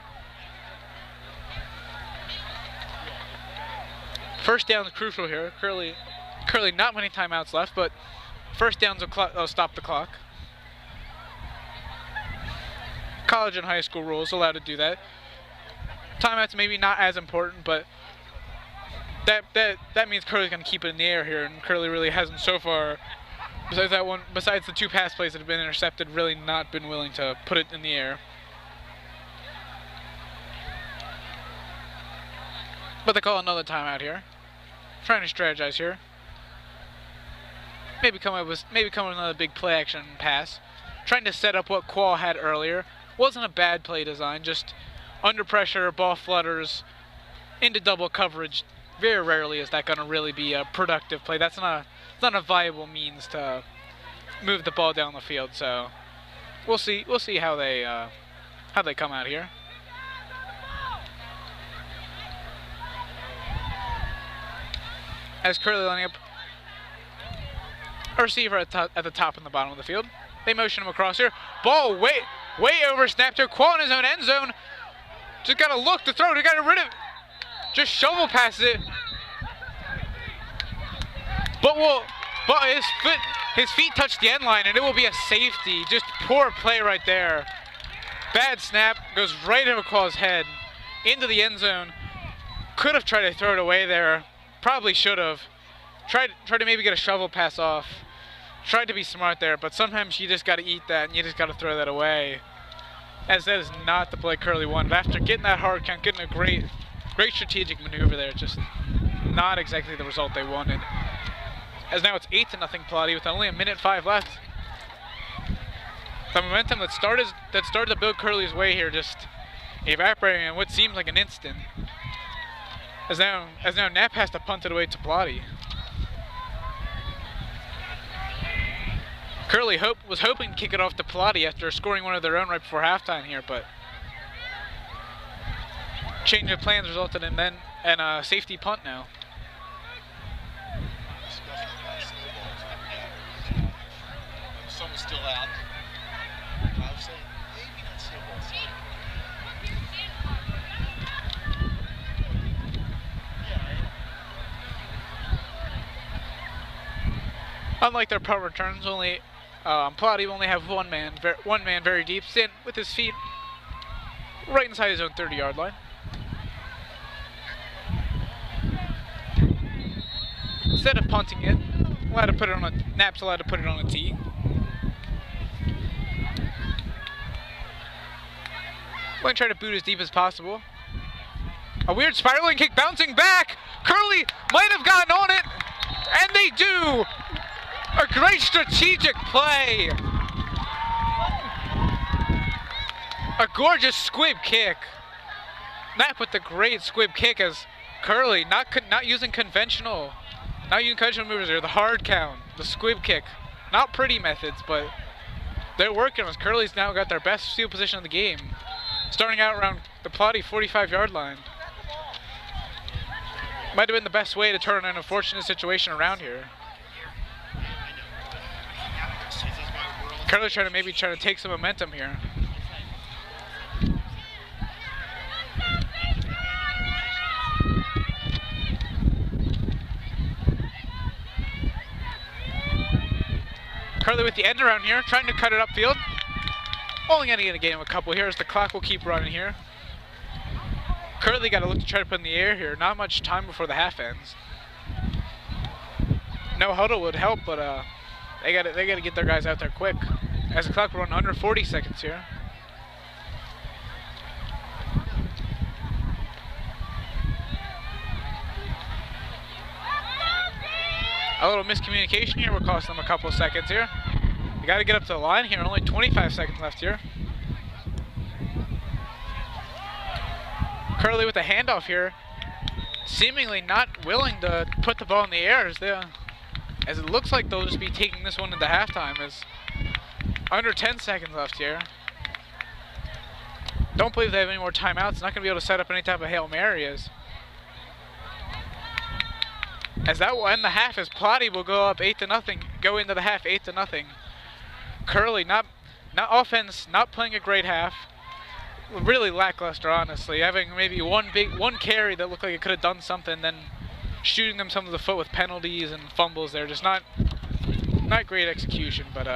First down is crucial here. Curley not many timeouts left, but first downs will stop the clock. College and high school rules allowed to do that. Timeouts maybe not as important, but that means Curley's going to keep it in the air here, and Curley really hasn't so far, besides the 2 pass plays that have been intercepted, really not been willing to put it in the air. But they call another timeout here. Trying to strategize here. Maybe come up with another big play action pass. Trying to set up what Koal had earlier. Wasn't a bad play design, just under pressure, ball flutters, into double coverage. Very rarely is that going to really be a productive play. That's not a viable means to move the ball down the field. So we'll see how they come out here. As Curley lining up a receiver at the top and the bottom of the field. They motion him across here. Ball way over snapped here. Qual in his own end zone. Just got to look to throw. They got rid of it. Just shovel passes it. But his feet touch the end line, and it will be a safety. Just poor play right there. Bad snap, goes right over Qual's head into the end zone. Could have tried to throw it away there. Probably should have. Tried to maybe get a shovel pass off. Tried to be smart there, but sometimes you just got to eat that and you just got to throw that away. As that is not the play Curley wanted. After getting that hard count, getting a great strategic maneuver there, just not exactly the result they wanted. As now it's 8-0 Pallotti with only 1:05 left. The momentum that started to build Curley's way here just evaporating in what seems like an instant. As now Knapp has to punt it away to Pallotti. Curley was hoping to kick it off to Pallotti after scoring one of their own right before halftime here, but change of plans resulted in a safety punt now. Someone's still out. I was saying maybe not snowballs. Unlike their punt returns, Pallotti will only have one man very deep, stand with his feet right inside his own 30-yard line. Instead of punting it, Knapp's allowed to put it on a tee. Going to try to boot as deep as possible. A weird spiraling kick bouncing back. Curley might have gotten on it, and they do. A great strategic play. A gorgeous squib kick. Knapp with the great squib kick as Curley not using conventional movers here. The hard count, the squib kick. Not pretty methods, but they're working as Curley's now got their best field position of the game. Starting out around the Pallotti 45-yard line. Might have been the best way to turn an unfortunate situation around here. Curley's trying to take some momentum here. Curley with the end around here, trying to cut it upfield. Only going to get a gain of a couple here as the clock will keep running here. Curley got to look to try to put in the air here. Not much time before the half ends. No huddle would help, but they got to get their guys out there quick. As the clock will run under 40 seconds here. A little miscommunication here will cost them a couple seconds here. You got to get up to the line here. Only 25 seconds left here. Curley with the handoff here, seemingly not willing to put the ball in the air as it looks like they'll just be taking this one into halftime. As under 10 seconds left here. Don't believe they have any more timeouts. Not going to be able to set up any type of Hail Mary as that will end the half as Pallotti will go up 8-0, go into the half 8-0. Curley not offense, not playing a great half. Really lackluster, honestly. Having maybe one carry that looked like it could have done something, then shooting them some of the foot with penalties and fumbles there. Just not great execution, but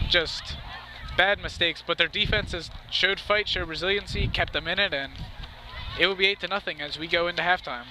just bad mistakes. But their defense has showed fight, showed resiliency, kept them in it, and it will be 8-0 as we go into halftime.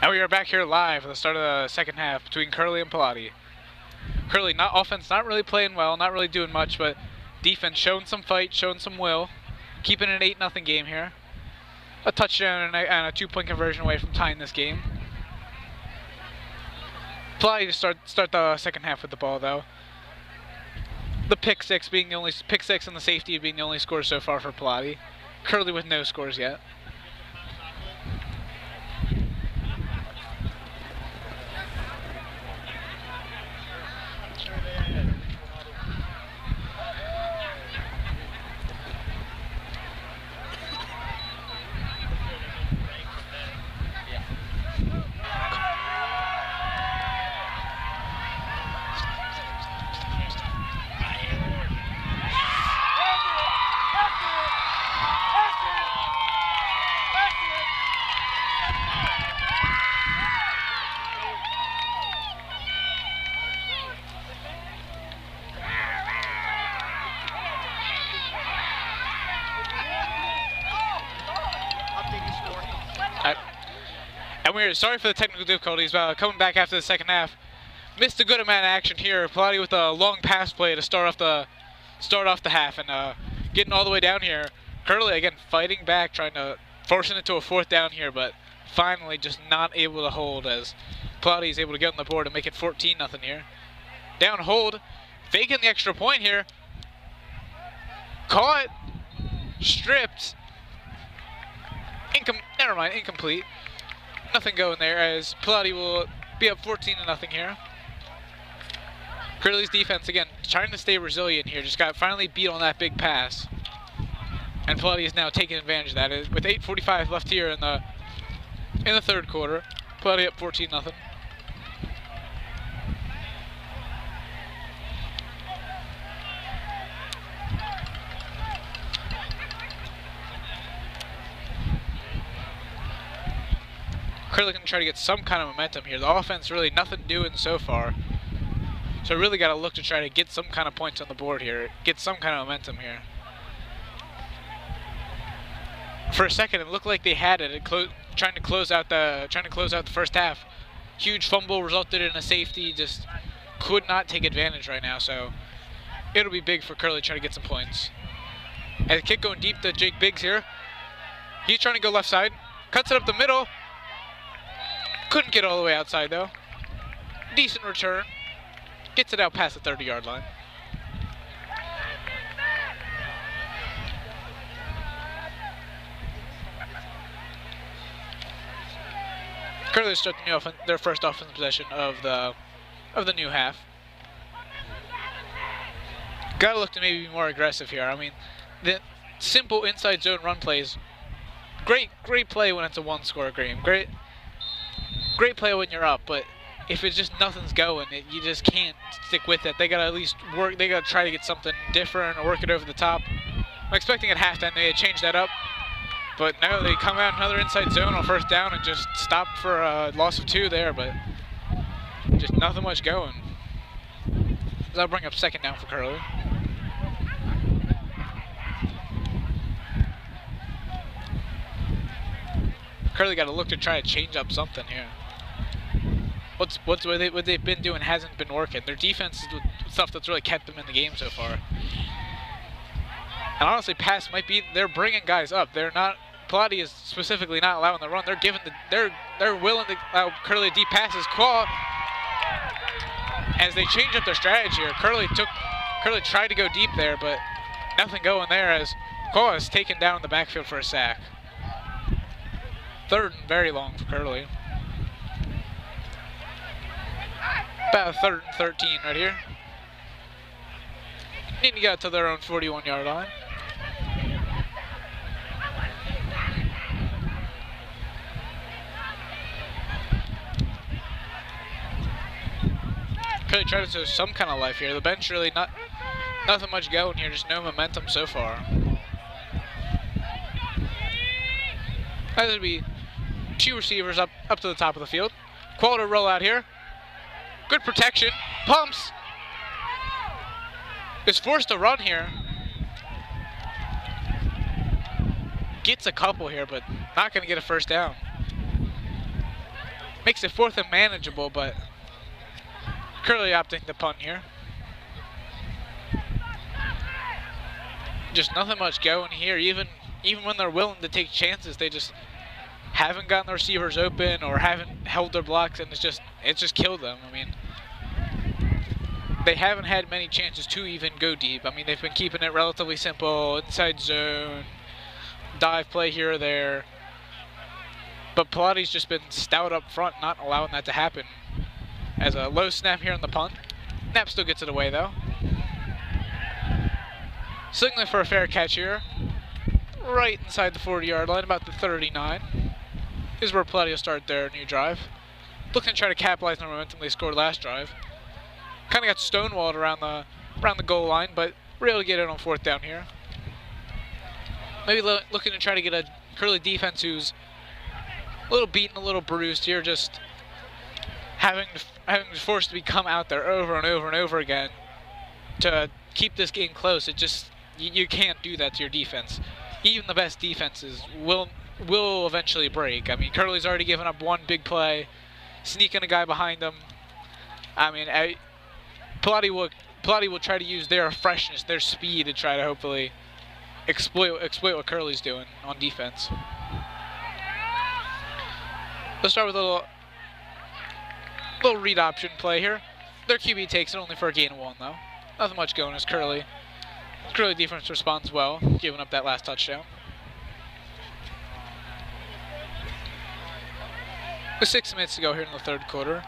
And we are back here live at the start of the second half between Curley and Pallotti. Curley, offense not really playing well, not really doing much, but defense showing some fight, showing some will, keeping an 8-0 game here. A touchdown and a 2-point conversion away from tying this game. Pallotti to start the second half with the ball though. The pick six and the safety being the only scores so far for Pallotti. Curley with no scores yet. And we're sorry for the technical difficulties, coming back after the second half. Missed a good amount of action here. Pallotti with a long pass play to start off the half and getting all the way down here. Curley again fighting back, forcing it to a 4th down here, but finally just not able to hold as Pallotti is able to get on the board and make it 14-0 here. Down hold, faking the extra point here. Caught, stripped, incomplete. Nothing going there as Pallotti will be up 14-0 here. Curley's defense again trying to stay resilient here. Just got finally beat on that big pass, and Pallotti is now taking advantage of that. With 8:45 left here in the 3rd quarter, Pallotti up 14-0. Curley going to try to get some kind of momentum here. The offense really nothing doing so far. So really got to look to try to get some kind of points on the board here. Get some kind of momentum here. For a second, it looked like they had it. Trying to close out the first half. Huge fumble resulted in a safety. Just could not take advantage right now. So it'll be big for Curley trying to get some points. And the kick going deep to Jake Biggs here. He's trying to go left side. Cuts it up the middle. Couldn't get all the way outside though. Decent return. Gets it out past the 30-yard line. Curley starting their first offensive possession of the new half. Gotta look to maybe be more aggressive here. I mean, the simple inside zone run plays, great play when it's a 1-score game. Great play when you're up, but if it's just nothing's going, you just can't stick with it. They gotta at least work. They gotta try to get something different or work it over the top. I'm expecting at halftime they had changed that up, but no, they come out another inside zone on 1st down and just stop for a loss of 2 there, but just nothing much going. That'll bring up 2nd down for Curley. Curley got to look to try to change up something here. What they've been doing hasn't been working. Their defense is stuff that's really kept them in the game so far. And honestly, pass might be, they're bringing guys up. They're not, Pallotti is specifically not allowing the run. They're willing to allow Curley deep passes. Caught as they change up their strategy here. Curley tried to go deep there, but nothing going there as Call is taken down in the backfield for a sack. 3rd and very long for Curley. About 3rd and 13 right here. Need to get to their own 41-yard line. Curley trying to show some kind of life here. The bench really nothing much going here, just no momentum so far. That would be 2 receivers up to the top of the field. Quality rollout here. Good protection. Pumps. Is forced to run here. Gets a couple here, but not going to get a 1st down. Makes it 4th and manageable, but Curley opting to punt here. Just nothing much going here. Even when they're willing to take chances, they just haven't gotten the receivers open or haven't held their blocks, and it's just killed them. I mean, they haven't had many chances to even go deep. I mean, they've been keeping it relatively simple, inside zone, dive play here or there. But Pallotti's just been stout up front, not allowing that to happen. As a low snap here on the punt. Knapp still gets it away though. Signaling for a fair catch here. Right inside the 40-yard line, about the 39. Is where Pallotti will start their new drive. Looking to try to capitalize on the momentum they scored last drive. Kind of got stonewalled around the goal line, but we're able to get it on 4th down here. Maybe looking to try to get a Curley defense who's a little beaten, a little bruised here, just having forced to be come out there over and over and over again to keep this game close. It just, you can't do that to your defense. Even the best defenses will eventually break. I mean, Curley's already given up one big play, sneaking a guy behind them. I mean, Pallotti will try to use their freshness, their speed to try to hopefully exploit what Curley's doing on defense. Let's start with a little read option play here. Their QB takes it only for a gain of 1 though. Nothing much going as Curley defense responds well, giving up that last touchdown. With 6 minutes to go here in the 3rd quarter.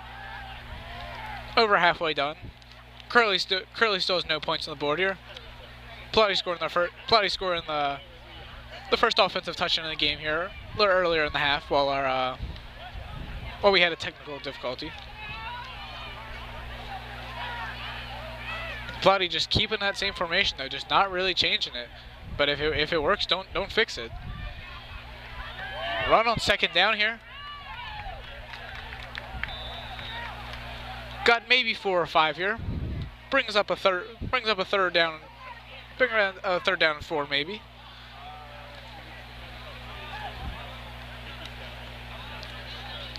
Over halfway done. Curley still has no points on the board here. Pallotti scoring the first offensive touchdown in the game here a little earlier in the half while we had a technical difficulty. Pallotti just keeping that same formation though, just not really changing it. But if it works, don't fix it. Run on 2nd down here. Got maybe 4 or 5 here. Brings up a third down. Bring around a 3rd down and 4 maybe.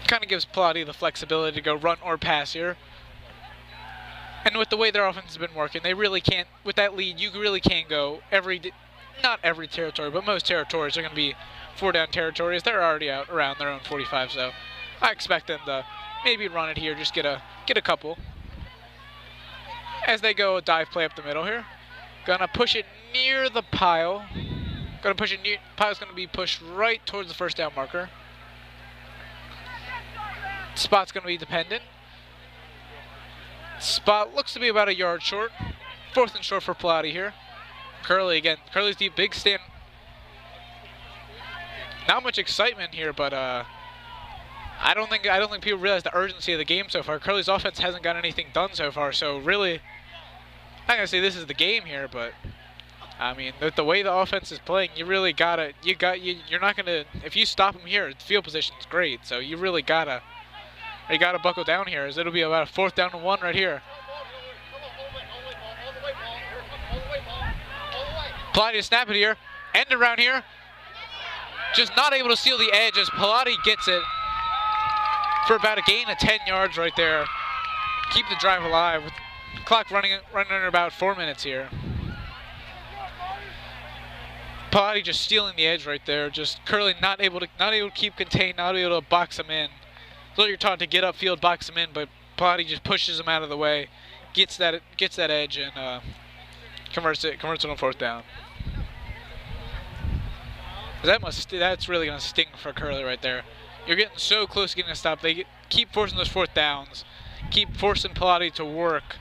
Kind of gives Pallotti the flexibility to go run or pass here. And with the way their offense has been working, they really can't, with that lead, you really can't go not every territory, but most territories are going to be 4-down territories. They're already out around their own 45, so I expect them to maybe run it here, just get a couple. As they go a dive play up the middle here. Gonna push it near the pile. Pile's gonna be pushed right towards the 1st down marker. Spot's gonna be dependent. Spot looks to be about a yard short. 4th and short for Pallotti here. Curley again. Curley's deep, big stand. Not much excitement here, but I don't think people realize the urgency of the game so far. Curley's offense hasn't got anything done so far, so really, I'm not gonna say this is the game here, but I mean, the way the offense is playing, you really gotta, you're not gonna, if you stop them here, the field position is great, so you really gotta buckle down here, as it'll be about a 4th down and 1 right here. Pallotti to snap it here, end around here, just not able to seal the edge as Pallotti gets it for about a gain of 10 yards right there. Keep the drive alive with the clock running under about 4 minutes here. Pallotti just stealing the edge right there. Just Curley not able to keep contained, not able to box him in. So you're taught to get upfield, box him in, but Pallotti just pushes him out of the way, gets that edge, and converts it on 4th down. That's really gonna sting for Curley right there. You're getting so close to getting a stop. They keep forcing those 4th downs, keep forcing Pallotti to work,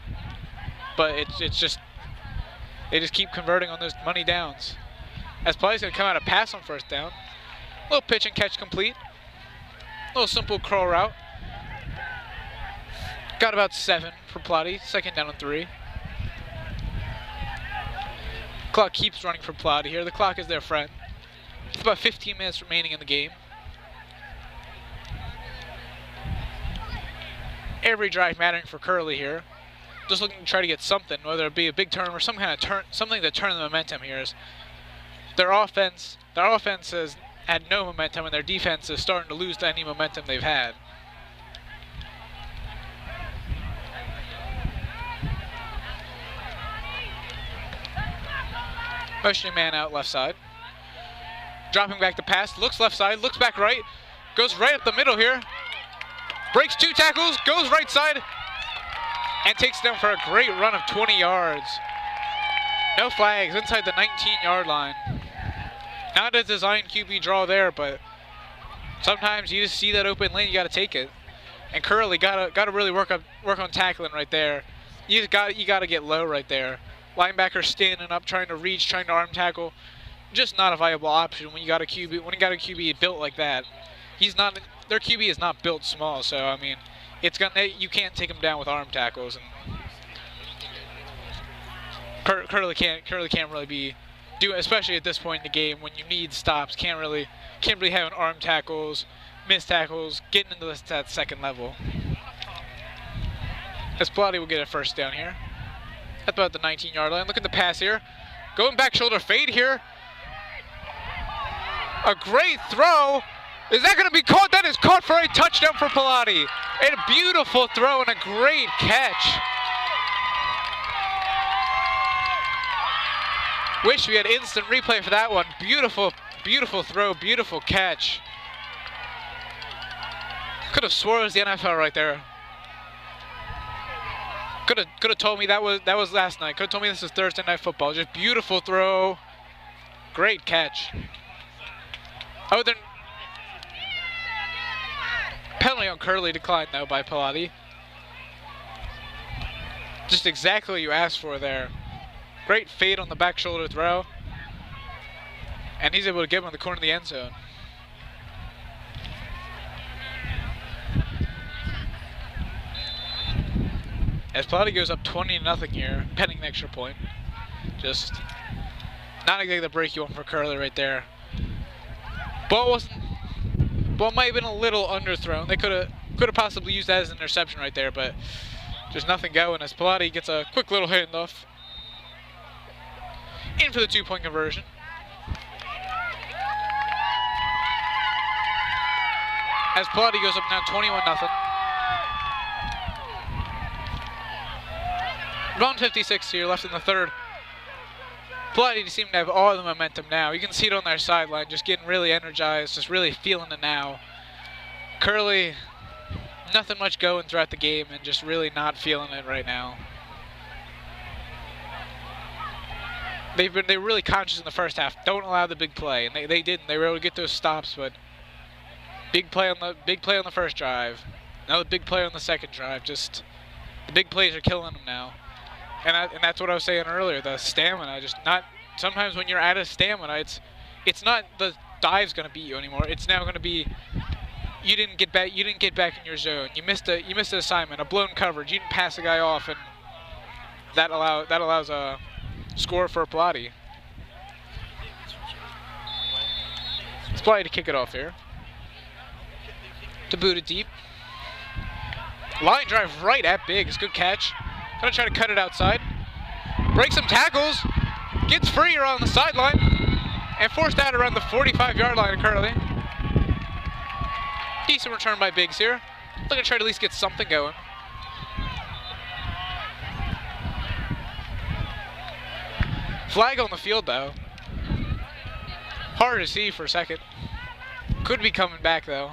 but they just keep converting on those money downs. As Pallotti's gonna come out a pass on 1st down. Little pitch and catch complete. Little simple curl route. Got about 7 for Pallotti. 2nd down and 3. Clock keeps running for Pallotti here. The clock is their friend. It's about 15 minutes remaining in the game. Every drive mattering for Curley here. Just looking to try to get something, whether it be a big turn or some kind of something to turn the momentum here. Their offense has had no momentum, and their defense is starting to lose any momentum they've had. Motioning man out left side. Dropping back the pass, looks left side, looks back right, goes right up the middle here. Breaks 2 tackles, goes right side, and takes down for a great run of 20 yards. No flags, inside the 19-yard line. Not a design QB draw there, but sometimes you just see that open lane, you gotta take it. And Curley gotta really work on tackling right there. You gotta get low right there. Linebacker standing up, trying to reach, trying to arm tackle. Just not a viable option when you got a QB built like that. Their QB is not built small, so I mean, you can't take him down with arm tackles. And Curley can't really be especially at this point in the game when you need stops. Can't really have an arm tackles, missed tackles, getting into that second level. As Pallotti will get a first down here. That's about the 19-yard line. Look at the pass here. Going back shoulder fade here. A great throw. Is that going to be caught? That is caught for a touchdown for Pallotti. A beautiful throw and a great catch. Wish we had instant replay for that one. Beautiful, beautiful throw, beautiful catch. Could have swore it was the NFL right there. Could have told me that was last night. Could have told me this is Thursday Night Football. Just beautiful throw, great catch. Oh, then penalty on Curley declined though by Pallotti. Just exactly what you asked for there. Great fade on the back shoulder throw, and he's able to get him in the corner of the end zone. As Pallotti goes up 20-0 here, pending an extra point. Just not exactly the break you want for Curley right there. Ball might have been a little underthrown. They could have possibly used that as an interception right there, but just nothing going as Pallotti gets a quick little handoff. In for the 2-point conversion. As Pallotti goes up now 21-0. Round 56 here, left in the third. Pallotti seem to have all the momentum now. You can see it on their sideline, just getting really energized, just really feeling it now. Curley, nothing much going throughout the game and just really not feeling it right now. They were really conscious in the first half. Don't allow the big play, and they didn't. They were able to get those stops, but big play on the first drive. Another big play on the second drive. Just the big plays are killing them now. And that's what I was saying earlier. The stamina, just not. Sometimes when you're out of stamina, it's not the dive's going to beat you anymore. It's now going to be you didn't get back in your zone. You missed an assignment, a blown coverage. You didn't pass a guy off, and that allows a score for Pallotti. It's Pallotti to kick it off here. To boot it deep. Line drive right at Biggs. Good catch. Gonna try to cut it outside. Breaks some tackles. Gets free around the sideline. And forced out around the 45-yard line of Curley. Decent return by Biggs here. Looking to try to at least get something going. Flag on the field though. Hard to see for a second. Could be coming back though.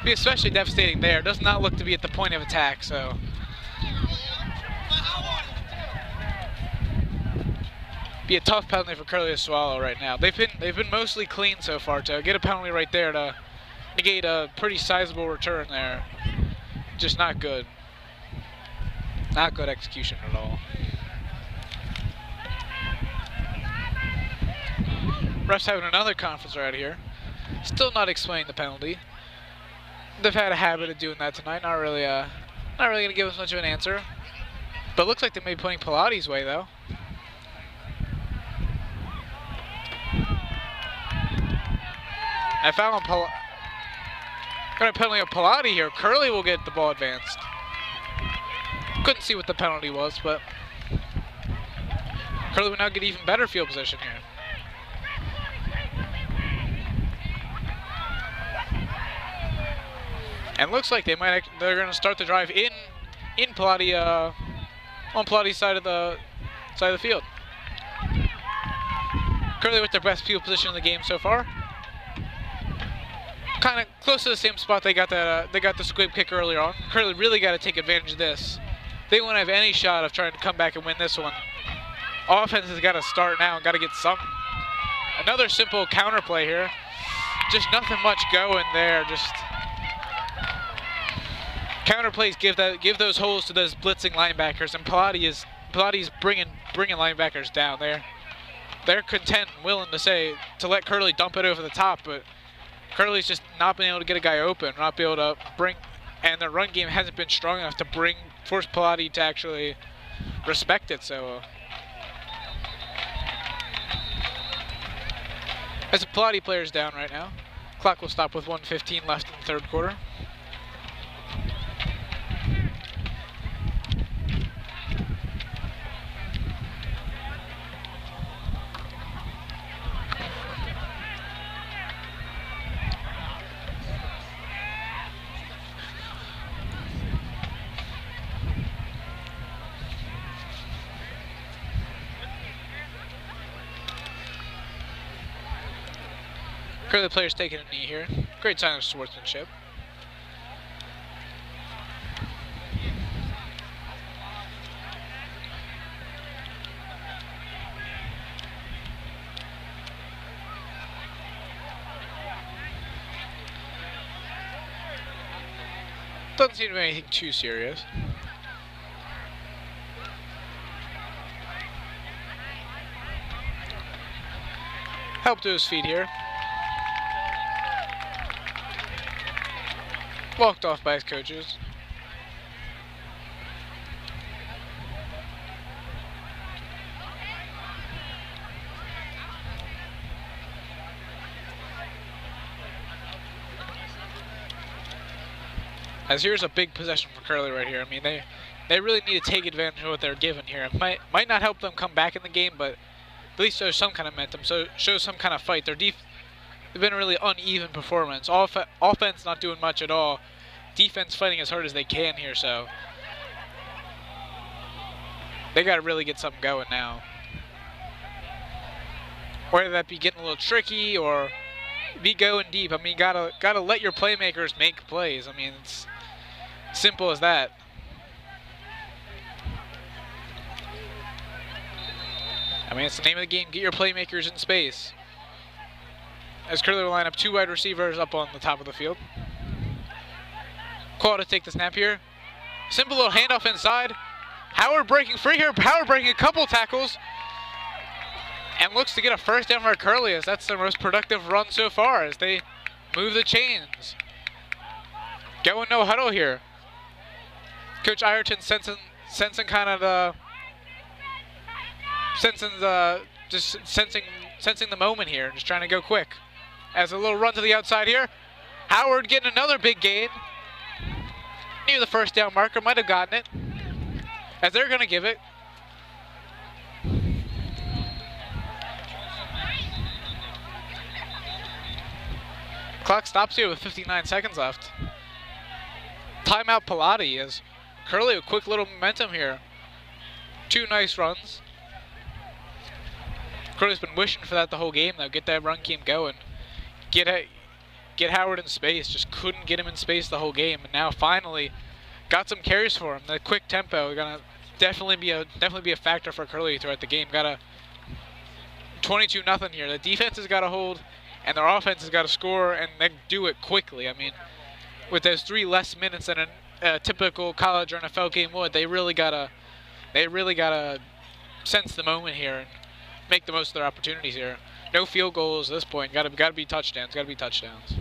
Be especially devastating there. Does not look to be at the point of attack, so. Be a tough penalty for Curley to swallow right now. They've been mostly clean so far to get a penalty right there to negate a pretty sizable return there. Just not good. Not good execution at all. Refs having another conference right here. Still not explaining the penalty. They've had a habit of doing that tonight. Not really gonna give us much of an answer. But it looks like they may be putting Pallotti's way though. I found gonna penalty of Pallotti here. Curley will get the ball advanced. Couldn't see what the penalty was, but Curley will now get even better field position here. And looks like they're gonna start the drive in Pallotti on Pallotti's side of the field. Curley with their best field position in the game so far. Kind of close to the same spot they got the squib kick earlier on. Curley really got to take advantage of this. They won't have any shot of trying to come back and win this one. Offense has got to start now and got to get something. Another simple counter play here. Just nothing much going there. Just counter plays give those holes to those blitzing linebackers, and Pallotti's bringing linebackers down there. They're content and willing to let Curley dump it over the top, but Curley's just not been able to get a guy open, not be able to bring, and their run game hasn't been strong enough to force Pallotti to actually respect it. So as the Pallotti player's down right now, clock will stop with 1:15 left in the third quarter. Curley player's taking a knee here. Great sign of sportsmanship. Doesn't seem to be anything too serious. Help to his feet here. Walked off by his coaches. As here's a big possession for Curley right here. I mean, they really need to take advantage of what they're given here. It might not help them come back in the game, but at least show some kind of momentum, so show some kind of fight. They've been a really uneven performance. Offense not doing much at all. Defense fighting as hard as they can here, so they got to really get something going now. Whether that be getting a little tricky or be going deep. I mean, gotta let your playmakers make plays. I mean, it's simple as that. I mean, it's the name of the game. Get your playmakers in space. As Curley will line up two wide receivers up on the top of the field. Call to take the snap here. Simple little handoff inside. Howard breaking free here. Howard breaking a couple tackles. And looks to get a first down for Curley, as that's their most productive run so far as they move the chains. Going no huddle here. Coach Ireton sensing the moment here, just trying to go quick. As a little run to the outside here. Howard getting another big gain. Near the first down marker, might have gotten it. As they're going to give it. Clock stops here with 59 seconds left. Timeout Pallotti as Curley with quick little momentum here. Two nice runs. Curley's been wishing for that the whole game though. Get that run game going. Get Howard in space. Just couldn't get him in space the whole game, and now finally got some carries for him. The quick tempo gonna definitely be a factor for Curley throughout the game. Got a 22-0 here. The defense has got to hold, and their offense has got to score, and then do it quickly. I mean, with those 3 less minutes than a typical college or NFL game would, they really gotta sense the moment here and make the most of their opportunities here. No field goals at this point. Gotta be touchdowns. Gotta be touchdowns.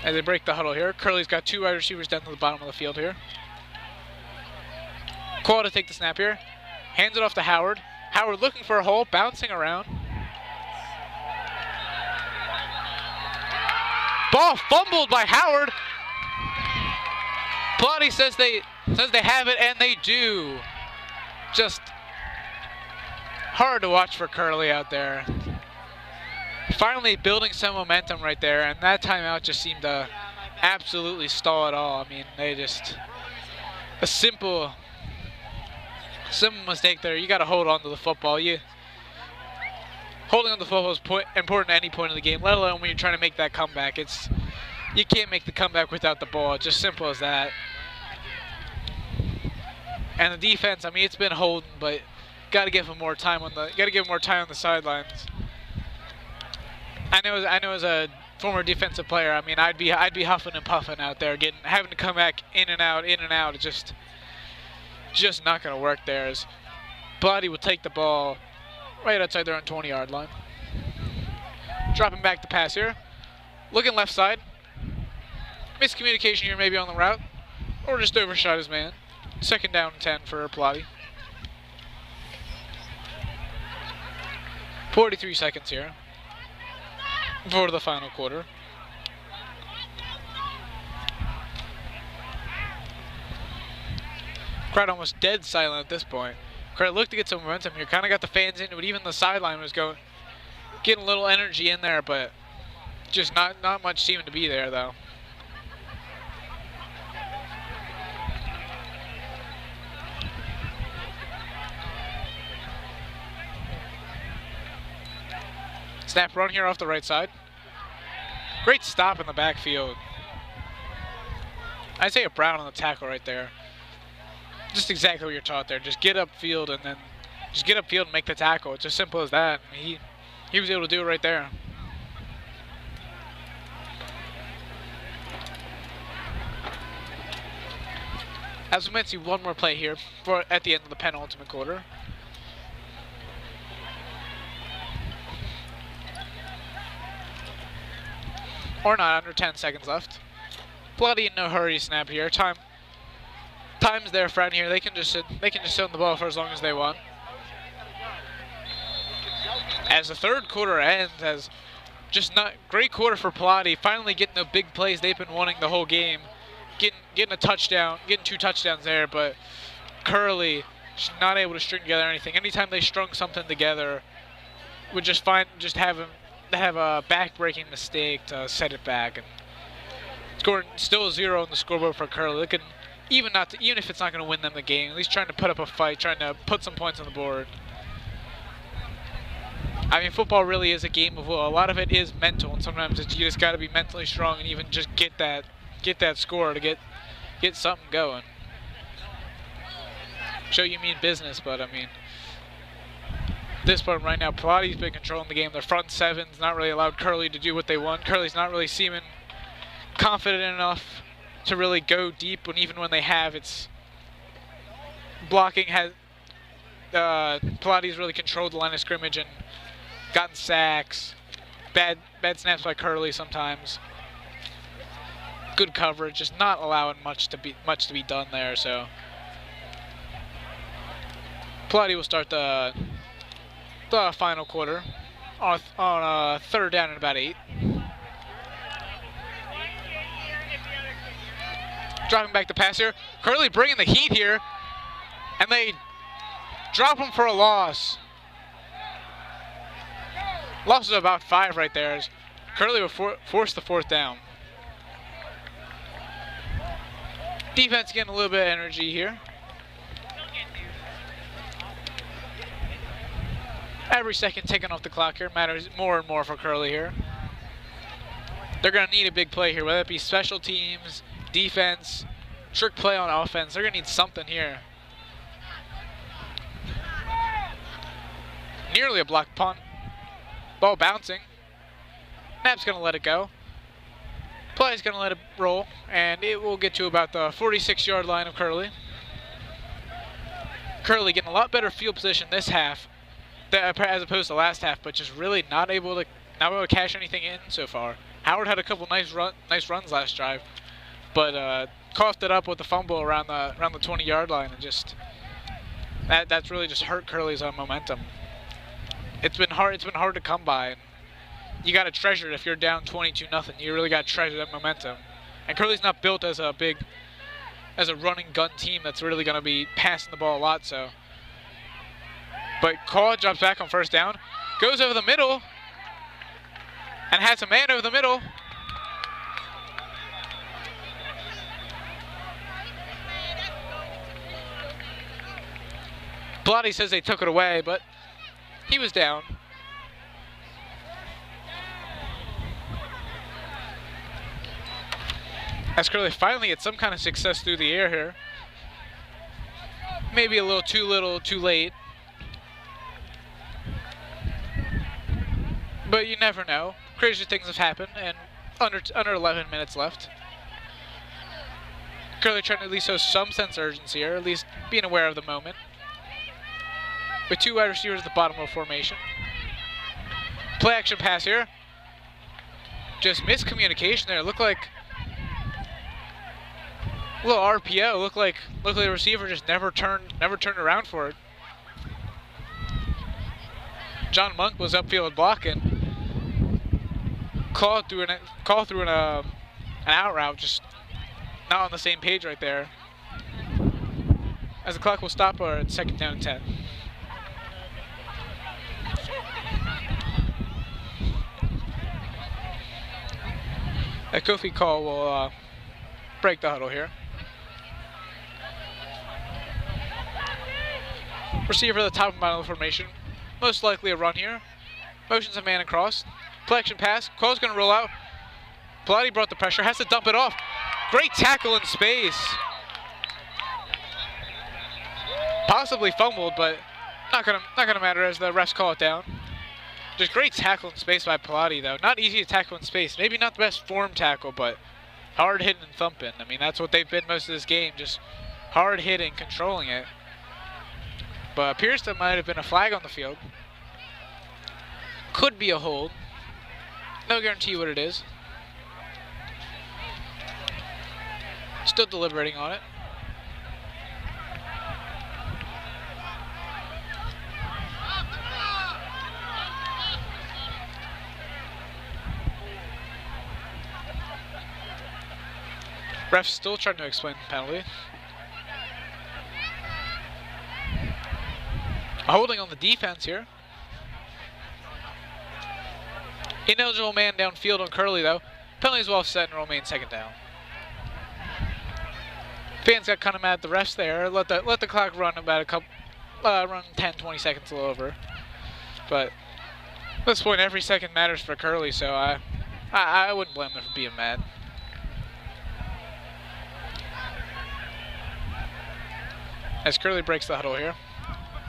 As they break the huddle here, Curley's got 2 wide receivers down to the bottom of the field here. Call to take the snap here. Hands it off to Howard. Howard looking for a hole, bouncing around. Ball fumbled by Howard. Pallotti says they have it, and they do. Just hard to watch for Curley out there. Finally building some momentum right there, and that timeout just seemed to absolutely stall at all. I mean, they just a simple mistake there. You got to hold on to the football. Holding on to the football is important at any point in the game, let alone when you're trying to make that comeback. You can't make the comeback without the ball. It's just simple as that. And the defense, I mean, it's been holding, but got to give them more time on the sidelines. I know as a former defensive player, I mean, I'd be huffing and puffing out there, having to come back in and out. It's just not going to work there. As Pallotti will take the ball right outside their own 20-yard line. Dropping back the pass here. Looking left side. Miscommunication here maybe on the route. Or just overshot his man. 2nd down and 10 for Pallotti. 43 seconds here for the final quarter. Crowd almost dead silent at this point. Crowd looked to get some momentum here. Kind of got the fans into it. Even the sideline was getting a little energy in there, but just not much seeming to be there though. Snap run here off the right side. Great stop in the backfield. Isaiah Brown on the tackle right there. Just exactly what you're taught there. Just get upfield and then just get upfield and make the tackle. It's as simple as that. I mean, he was able to do it right there. As we might see one more play here at the end of the penultimate quarter. Or not, under 10 seconds left. Pallotti in no hurry snap here. Time's their friend here. They can just sit on the ball for as long as they want. As the 3rd quarter ends, as just not great quarter for Pallotti, finally getting the big plays they've been wanting the whole game. Getting a touchdown, getting 2 touchdowns there, but Curley just not able to string together anything. Anytime they strung something together, would just have a back-breaking mistake to set it back, and scoring still 0 on the scoreboard for Curley. Looking even if it's not going to win them the game, at least trying to put up a fight, trying to put some points on the board. I mean, football really is a game of will. A lot of it is mental, and sometimes you just got to be mentally strong and even just get that score to get something going. Show you mean business, but I mean, this point right now, Pallotti's been controlling the game. Their front seven's not really allowed Curley to do what they want. Curley's not really seeming confident enough to really go deep, and even when they have, it's blocking has Pallotti's really controlled the line of scrimmage and gotten sacks. Bad snaps by Curley sometimes. Good coverage, just not allowing much to be done there. So Pallotti will start the final quarter on 3rd down and about 8. Dropping back the pass here. Curley bringing the heat here, and they drop him for a loss. Loss of about 5 right there, as Curley will force the 4th down. Defense getting a little bit of energy here. Every second taken off the clock here matters more and more for Curley here. They're going to need a big play here, whether it be special teams, defense, trick play on offense. They're going to need something here. Nearly a blocked punt. Ball bouncing. Knapp's going to let it go. Play's going to let it roll, and it will get to about the 46-yard line of Curley. Curley getting a lot better field position this half as opposed to last half, but just really not able to cash anything in so far. Howard had a couple nice runs last drive, but coughed it up with the fumble around the 20-yard line, and just that's really just hurt Curley's momentum. It's been hard to come by, and you got to treasure it if you're down 22-0. You really got to treasure that momentum. And Curley's not built as a running gun team that's really going to be passing the ball a lot. So, but Call drops back on 1st down, goes over the middle, and has a man over the middle. Pallotti says they took it away, but he was down. As Curley finally gets some kind of success through the air here. Maybe a little, too late. But you never know. Crazy things have happened, and under 11 minutes left. Curley trying to at least show some sense of urgency here, at least being aware of the moment. With 2 wide receivers at the bottom of the formation. Play action pass here. Just miscommunication there. Looked like a little RPO. Looked like the receiver just never turned around for it. John Monk was upfield blocking. Call through an out route, just not on the same page right there. As the clock will stop at 2nd down and 10. A Kofi call will break the huddle here. Receiver at the top and bottom of the formation. Most likely a run here. Motions a man across. Play action pass. Call's going to roll out. Pallotti brought the pressure. Has to dump it off. Great tackle in space. Possibly fumbled, but not gonna matter as the refs call it down. Just great tackle in space by Pallotti, though. Not easy to tackle in space. Maybe not the best form tackle, but hard hitting and thumping. I mean, that's what they've been most of this game. Just hard hitting, controlling it. But appears to might have been a flag on the field. Could be a hold. No guarantee what it is. Still deliberating on it. Ref's still trying to explain the penalty. Holding on the defense here. Ineligible man downfield on Curley, though. Penalty is well set and will remain 2nd down. Fans got kind of mad at the refs there. Let the clock run about run 10, 20 seconds a little over. But at this point, every second matters for Curley, so I wouldn't blame them for being mad. As Curley breaks the huddle here.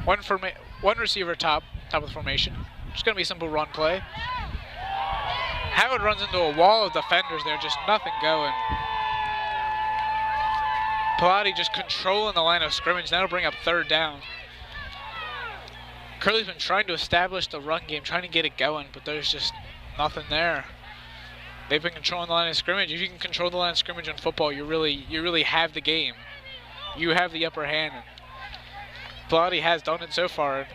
One receiver top of the formation. Just gonna be a simple run play. Howard runs into a wall of defenders there, just nothing going. Pallotti just controlling the line of scrimmage. That'll bring up 3rd down. Curley's been trying to establish the run game, trying to get it going, but there's just nothing there. They've been controlling the line of scrimmage. If you can control the line of scrimmage in football, you really have the game. You have the upper hand. And Pallotti has done it so far.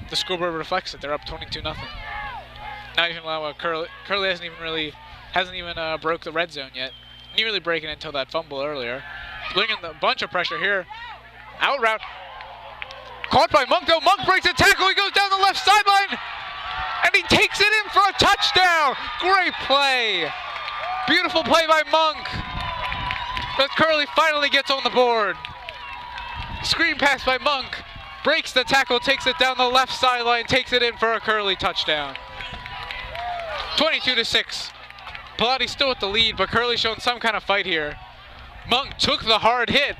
The scoreboard reflects it. They're up 22-0. Not even Curley hasn't even broke the red zone yet. Nearly breaking it until that fumble earlier. Bringing a bunch of pressure here. Out route. Caught by Monk, though. Monk breaks a tackle. He goes down the left sideline. And he takes it in for a touchdown. Great play. Beautiful play by Monk. But Curley finally gets on the board. Screen pass by Monk. Breaks the tackle, takes it down the left sideline, takes it in for a Curley touchdown. 22-6. Pallotti still with the lead, but Curley showing some kind of fight here. Monk took the hard hit.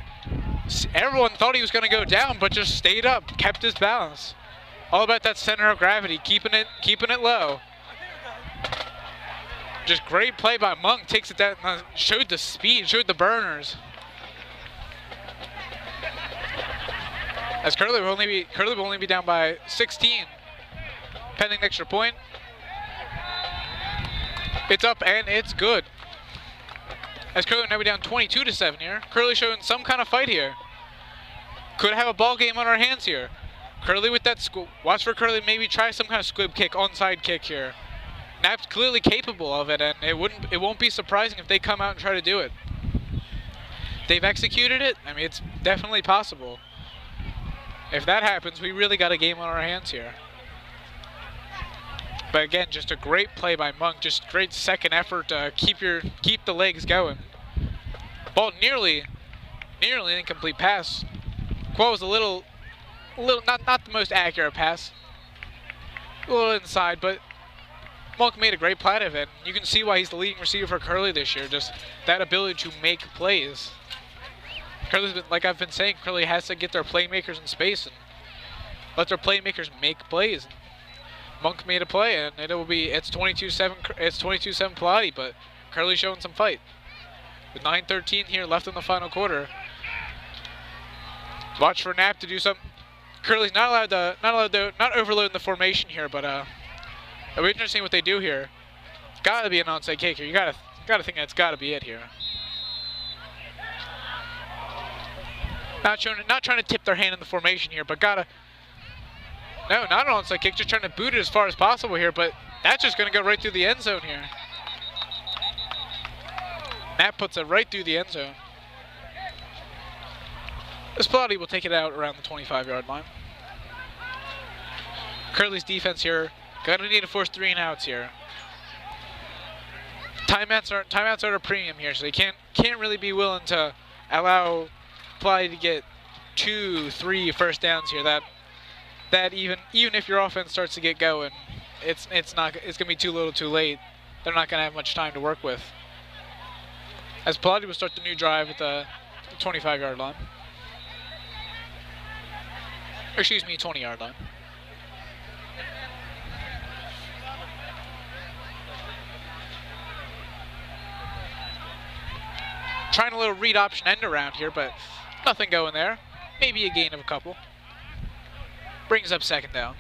Everyone thought he was going to go down, but just stayed up, kept his balance. All about that center of gravity, keeping it low. Just great play by Monk, takes it down, showed the speed, showed the burners. As Curley will only be down by 16, pending extra point. It's up and it's good. As Curley will now be down 22-7 here. Curley showing some kind of fight here. Could have a ball game on our hands here. Curley with that watch for Curley maybe try some kind of squib kick, onside kick here. Knapp's clearly capable of it, and it won't be surprising if they come out and try to do it. They've executed it. I mean, it's definitely possible. If that happens, we really got a game on our hands here. But again, just a great play by Monk. Just great second effort to keep the legs going. Ball nearly an incomplete pass. Quo was a little a little not the most accurate pass. A little inside, but Monk made a great play of it. You can see why he's the leading receiver for Curley this year. Just that ability to make plays. Curley's been, like I've been saying, Curley has to get their playmakers in space and let their playmakers make plays. Monk made a play, and it's 22-7. It's 22-7 Pallotti, but Curley's showing some fight. With 9:13 here left in the final quarter. Watch for Knapp to do something. Curley's not overloading the formation here, but it'll be interesting what they do here. It's gotta be an onside kick here. You gotta think that's gotta be it here. Not trying to tip their hand in the formation here, but no, not an onside kick. Just trying to boot it as far as possible here, but that's just gonna go right through the end zone here. Knapp puts it right through the end zone. This Pallotti will take it out around the 25-yard line. Curley's defense here, gonna need to force 3 and outs here. Timeouts are a premium here, so they can't really be willing to allow Pallotti to get 2, 3 first downs here. That even if your offense starts to get going, it's gonna be too little, too late. They're not gonna have much time to work with. As Pallotti will start the new drive at the 25-yard line. Excuse me, 20-yard line. Trying a little read option end around here, but nothing going there. Maybe a gain of a couple. Brings up second down.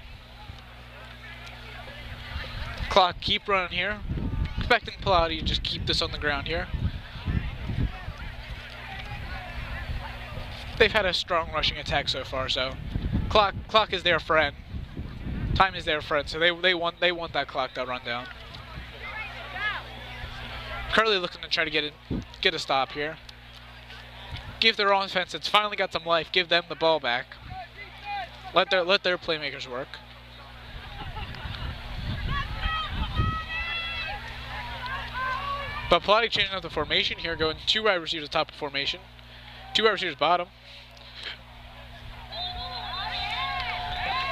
Clock keep running here. Expecting Pallotti to just keep this on the ground here. They've had a strong rushing attack so far, so clock is their friend. Time is their friend, so they want that clock to run down. Curley looking to try to get a stop here. Give their offense, it's finally got some life. Give them the ball back. Let their playmakers work. But Pallotti changing up the formation here, going 2 wide receivers top of formation, 2 wide receivers bottom.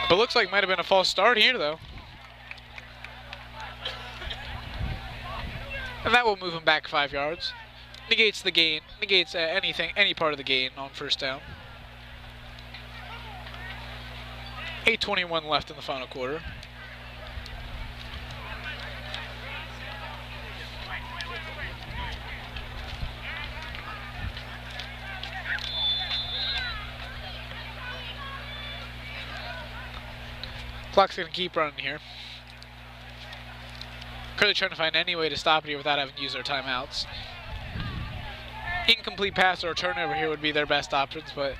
But looks like might have been a false start here though. And that will move him back 5 yards. Negates the gain, negates any part of the gain on first down. 8:21 left in the final quarter. Clock's going to keep running here. Curley trying to find any way to stop it here without having to use their timeouts. Incomplete pass or turnover here would be their best options, but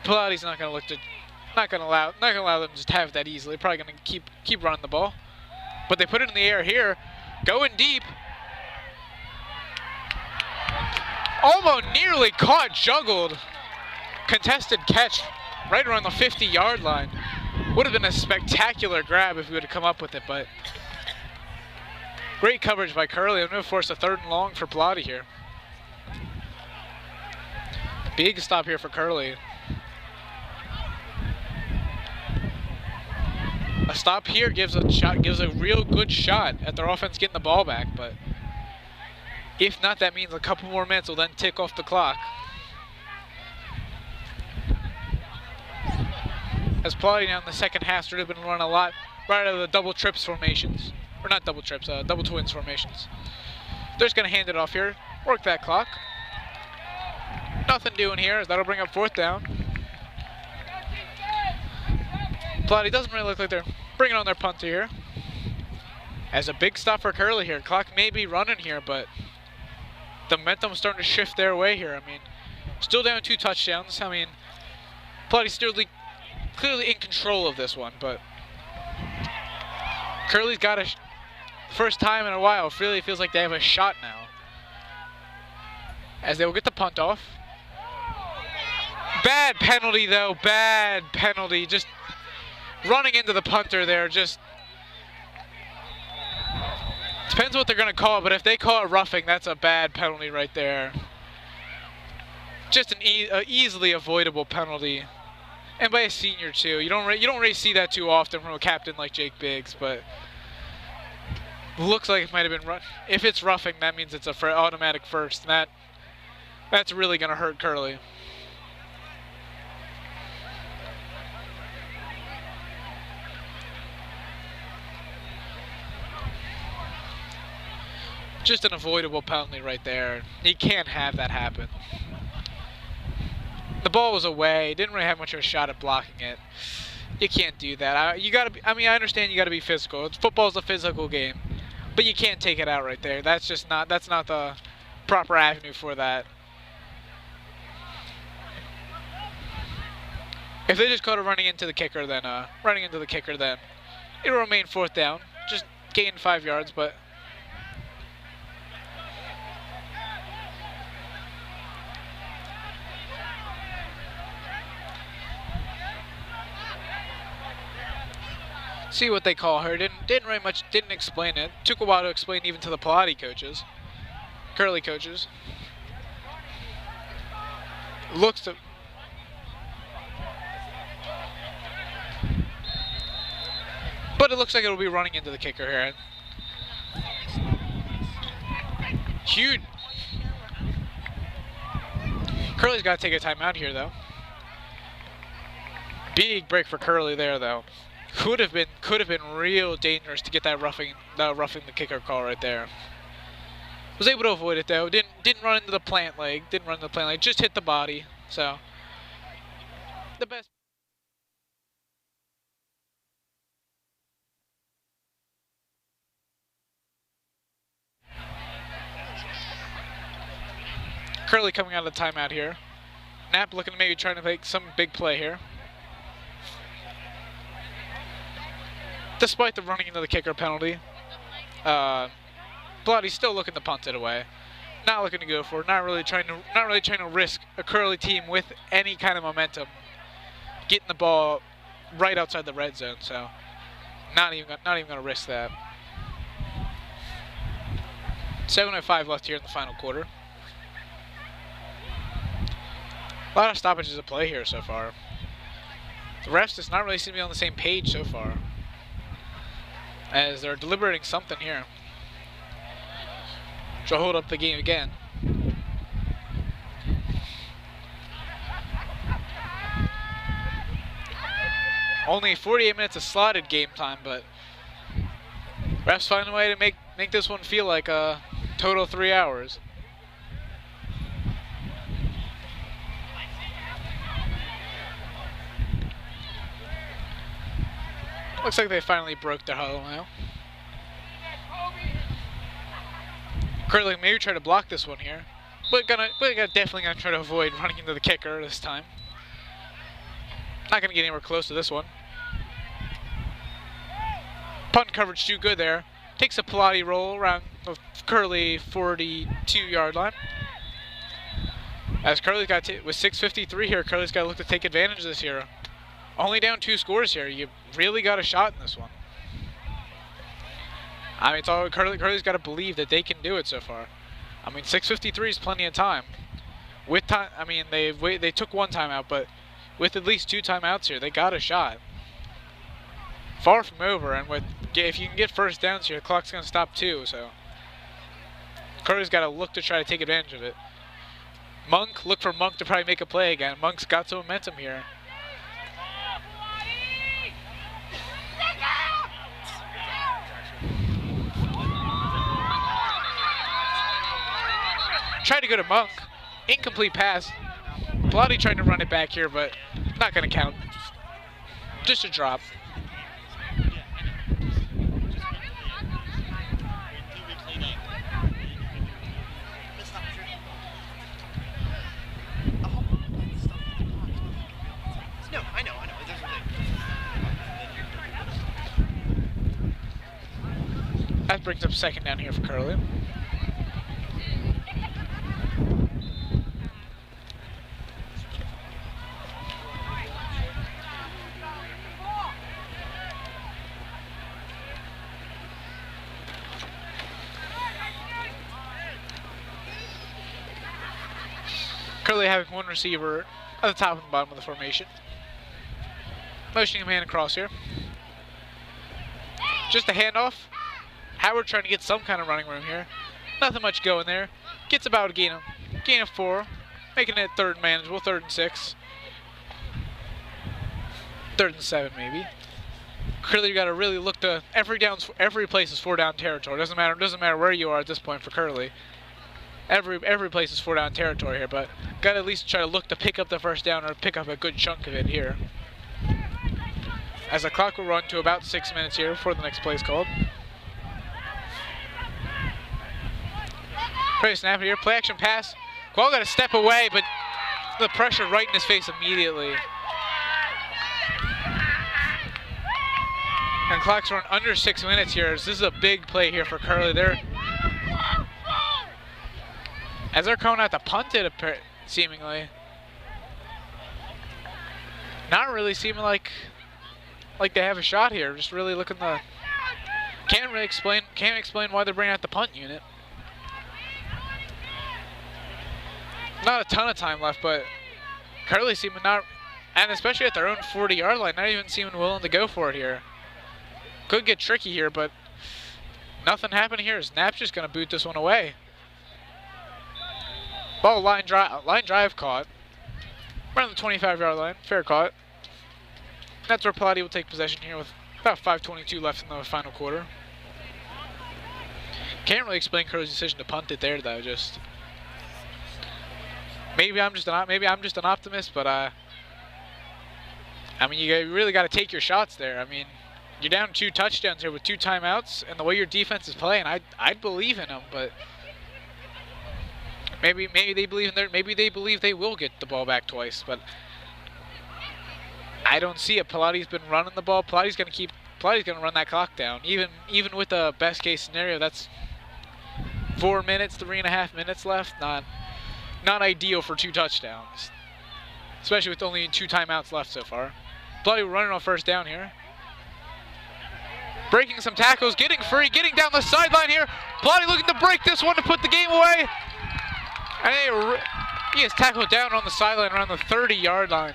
Pallotti's not going to allow them to just have it that easily. Probably going to keep running the ball, but they put it in the air here, going deep. Almost nearly caught, juggled, contested catch right around the 50-yard line. Would have been a spectacular grab if we would have come up with it, but great coverage by Curley. I'm going to force a 3rd and long for Pallotti here. Big stop here for Curley. A stop here gives a real good shot at their offense getting the ball back, but if not, that means a couple more minutes will then tick off the clock. As Pallotti now in the second half started been running a lot right out of the double trips formations. Or not double trips, double twins formations. They're just going to hand it off here. Work that clock. Nothing doing here. That'll bring up 4th down. Pallotti doesn't really look like they're bringing on their punter here. As a big stop for Curley here. Clock may be running here, but the momentum's starting to shift their way here. I mean, still down 2 touchdowns. I mean, Pallotti's still clearly in control of this one, but Curley's got first time in a while, it really feels like they have a shot now. As they will get the punt off. Bad penalty though, bad penalty. Just running into the punter there, just depends what they're gonna call it, but if they call it roughing, that's a bad penalty right there. Just an easily avoidable penalty. And by a senior too. You don't really see that too often from a captain like Jake Biggs, but looks like it might have been if it's roughing, that means it's a automatic first, and that's really going to hurt Curley. Just an avoidable penalty right there. You can't have that happen. The ball was away. Didn't really have much of a shot at blocking it. You can't do that. You gotta be, I mean, I understand you gotta be physical. Football's a physical game, but you can't take it out right there. That's not the proper avenue for that. If they just caught it running into the kicker, then it'll remain 4th down. Just gain 5 yards, but. See what they call her. Didn't explain it. Took a while to explain even to the Pallotti coaches, Curley coaches. But it looks like it'll be running into the kicker here. Huge. Curley's got to take a timeout here, though. Big break for Curley there, though. Could have been real dangerous to get that roughing the kicker call right there. Was able to avoid it though. Didn't run into the plant leg. Just hit the body. So the best. Curley coming out of the timeout here. Knapp looking to maybe trying to make some big play here. Despite the running into the kicker penalty, Plotty's still looking to punt it away. Not looking to go for it. Not really trying to risk a Curley team with any kind of momentum getting the ball right outside the red zone. So, not even going to risk that. 7:05 left here in the final quarter. A lot of stoppages at play here so far. The refs just not really seem to be on the same page so far, as they're deliberating something here. She'll hold up the game again. Only 48 minutes of slotted game time, but refs find a way to make this one feel like a total 3 hours. Looks like they finally broke their huddle now. Curley maybe try to block this one here, but definitely gonna try to avoid running into the kicker this time. Not gonna get anywhere close to this one. Punt coverage too good there. Takes a Pallotti roll around the Curley 42-yard line. As Curley's got with 6:53 here, Curley's got to look to take advantage of this here. Only down 2 scores here. You really got a shot in this one. I mean, it's all Curley's got to believe that they can do it so far. I mean, 6:53 is plenty of time. With time, I mean, they took 1 timeout, but with at least 2 timeouts here, they got a shot. Far from over, and if you can get first downs here, the clock's gonna stop too. So Curley's got to look to try to take advantage of it. Look for Monk to probably make a play again. Monk's got some momentum here. Tried to go to Monk. Incomplete pass. Pallotti trying to run it back here, but not going to count. Just a drop. No, I know. That brings up 2nd down here for Curley. Curley having 1 receiver at the top and bottom of the formation. Motioning a man across here. Just a handoff. Howard trying to get some kind of running room here. Nothing much going there. Gets about a gain of 4. Making it 3rd and manageable, 3rd and 6. 3rd and 7 maybe. Curley, you got to really look to every place is 4 down territory. Doesn't matter where you are at this point for Curley. Every place is 4 down territory here, but got to at least try to look to pick up the first down or pick up a good chunk of it here. As the clock will run to about 6 minutes here before the next play is called. Pretty snappy here. Play action pass. Qual got to step away, but the pressure right in his face immediately. And clock's run under 6 minutes here. So this is a big play here for Curley. As they're coming out to punt it, seemingly. Not really seeming like they have a shot here. Just really looking to. Can't explain why they're bringing out the punt unit. Not a ton of time left, but Curley seeming not, and especially at their own 40-yard line, not even seeming willing to go for it here. Could get tricky here, but nothing happened here. Snap's just going to boot this one away. Ball line drive caught. Around the 25-yard line. Fair caught. That's where Pallotti will take possession here with about 5:22 left in the final quarter. Can't really explain Curley's decision to punt it there, though. Just maybe I'm just an optimist, but I mean, you really got to take your shots there. I mean, you're down 2 touchdowns here with 2 timeouts, and the way your defense is playing, I'd believe in them, but maybe they believe they will get the ball back twice, but I don't see it. Pallotti's been running the ball. Pallotti's gonna run that clock down. Even with the best case scenario, that's 4 minutes, 3.5 minutes left. Not ideal for 2 touchdowns, especially with only 2 timeouts left so far. Pallotti running on first down here. Breaking some tackles, getting free, getting down the sideline here. Pallotti looking to break this one to put the game away. And he is tackled down on the sideline around the 30-yard line.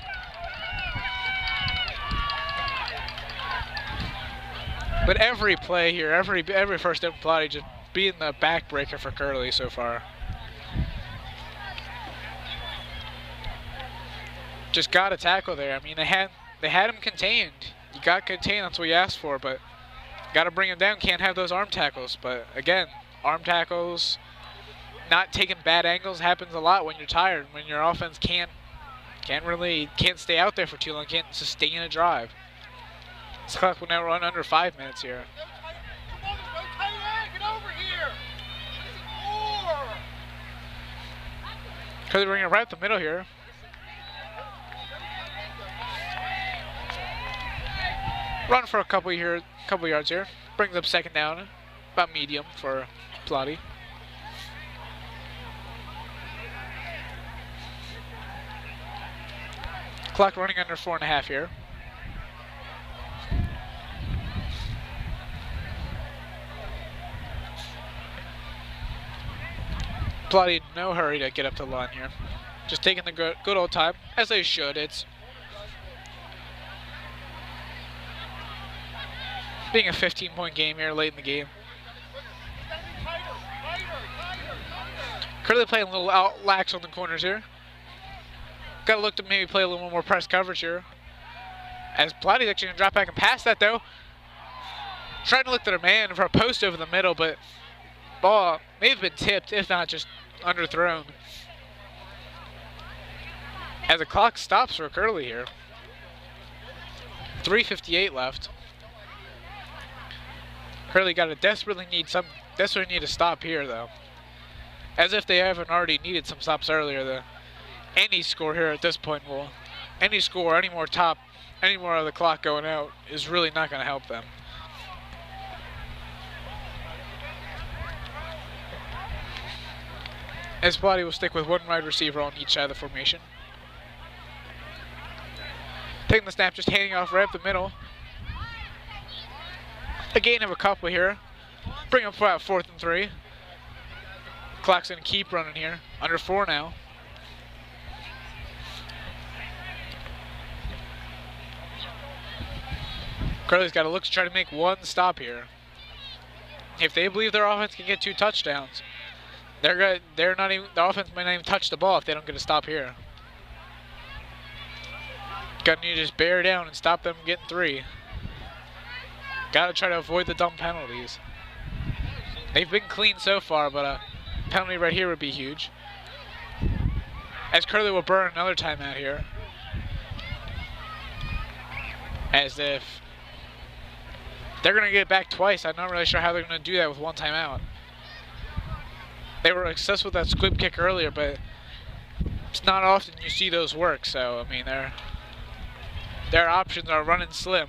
But every play here, every first down Pallotti just being the backbreaker for Curley so far. Just got a tackle there. I mean, they had him contained. You got contained, that's what you asked for, but got to bring him down. Can't have those arm tackles. But again, arm tackles, not taking bad angles happens a lot when you're tired. When your offense can't stay out there for too long, can't sustain a drive. This clock will now run under 5 minutes here. Curley bringing it right up the middle here. Run for a couple yards here. Brings up second down, about medium for Pallotti. Clock running under 4.5 here. Pallotti in no hurry to get up to the line here. Just taking the good old time, as they should. It's being a 15-point game here late in the game. Curley playing a little lax on the corners here. Got to look to maybe play a little more press coverage here. As Pallotti's actually going to drop back and pass that, though. Trying to look to their man for a post over the middle, but ball may have been tipped, if not just underthrown. As the clock stops for Curley here. 3:58 left. Curley got to desperately need a stop here, though. As if they haven't already needed some stops earlier. Any score here at this point any more of the clock going out is really not going to help them. As Pallotti will stick with 1 wide receiver on each side of the formation. Taking the snap, just handing off right up the middle. A gain of a couple here. Bring up for about 4th and 3. Clock's going to keep running here. Under 4 now. Curley's got to look to try to make one stop here. If they believe their offense can get 2 touchdowns, the offense might not even touch the ball if they don't get a stop here. Gonna need to just bear down and stop them from getting 3. Gotta try to avoid the dumb penalties. They've been clean so far, but a penalty right here would be huge. As Curley will burn another timeout here. As if they're going to get it back twice. I'm not really sure how they're going to do that with 1 timeout. They were successful with that squib kick earlier, but it's not often you see those work. So, I mean, their options are running slim.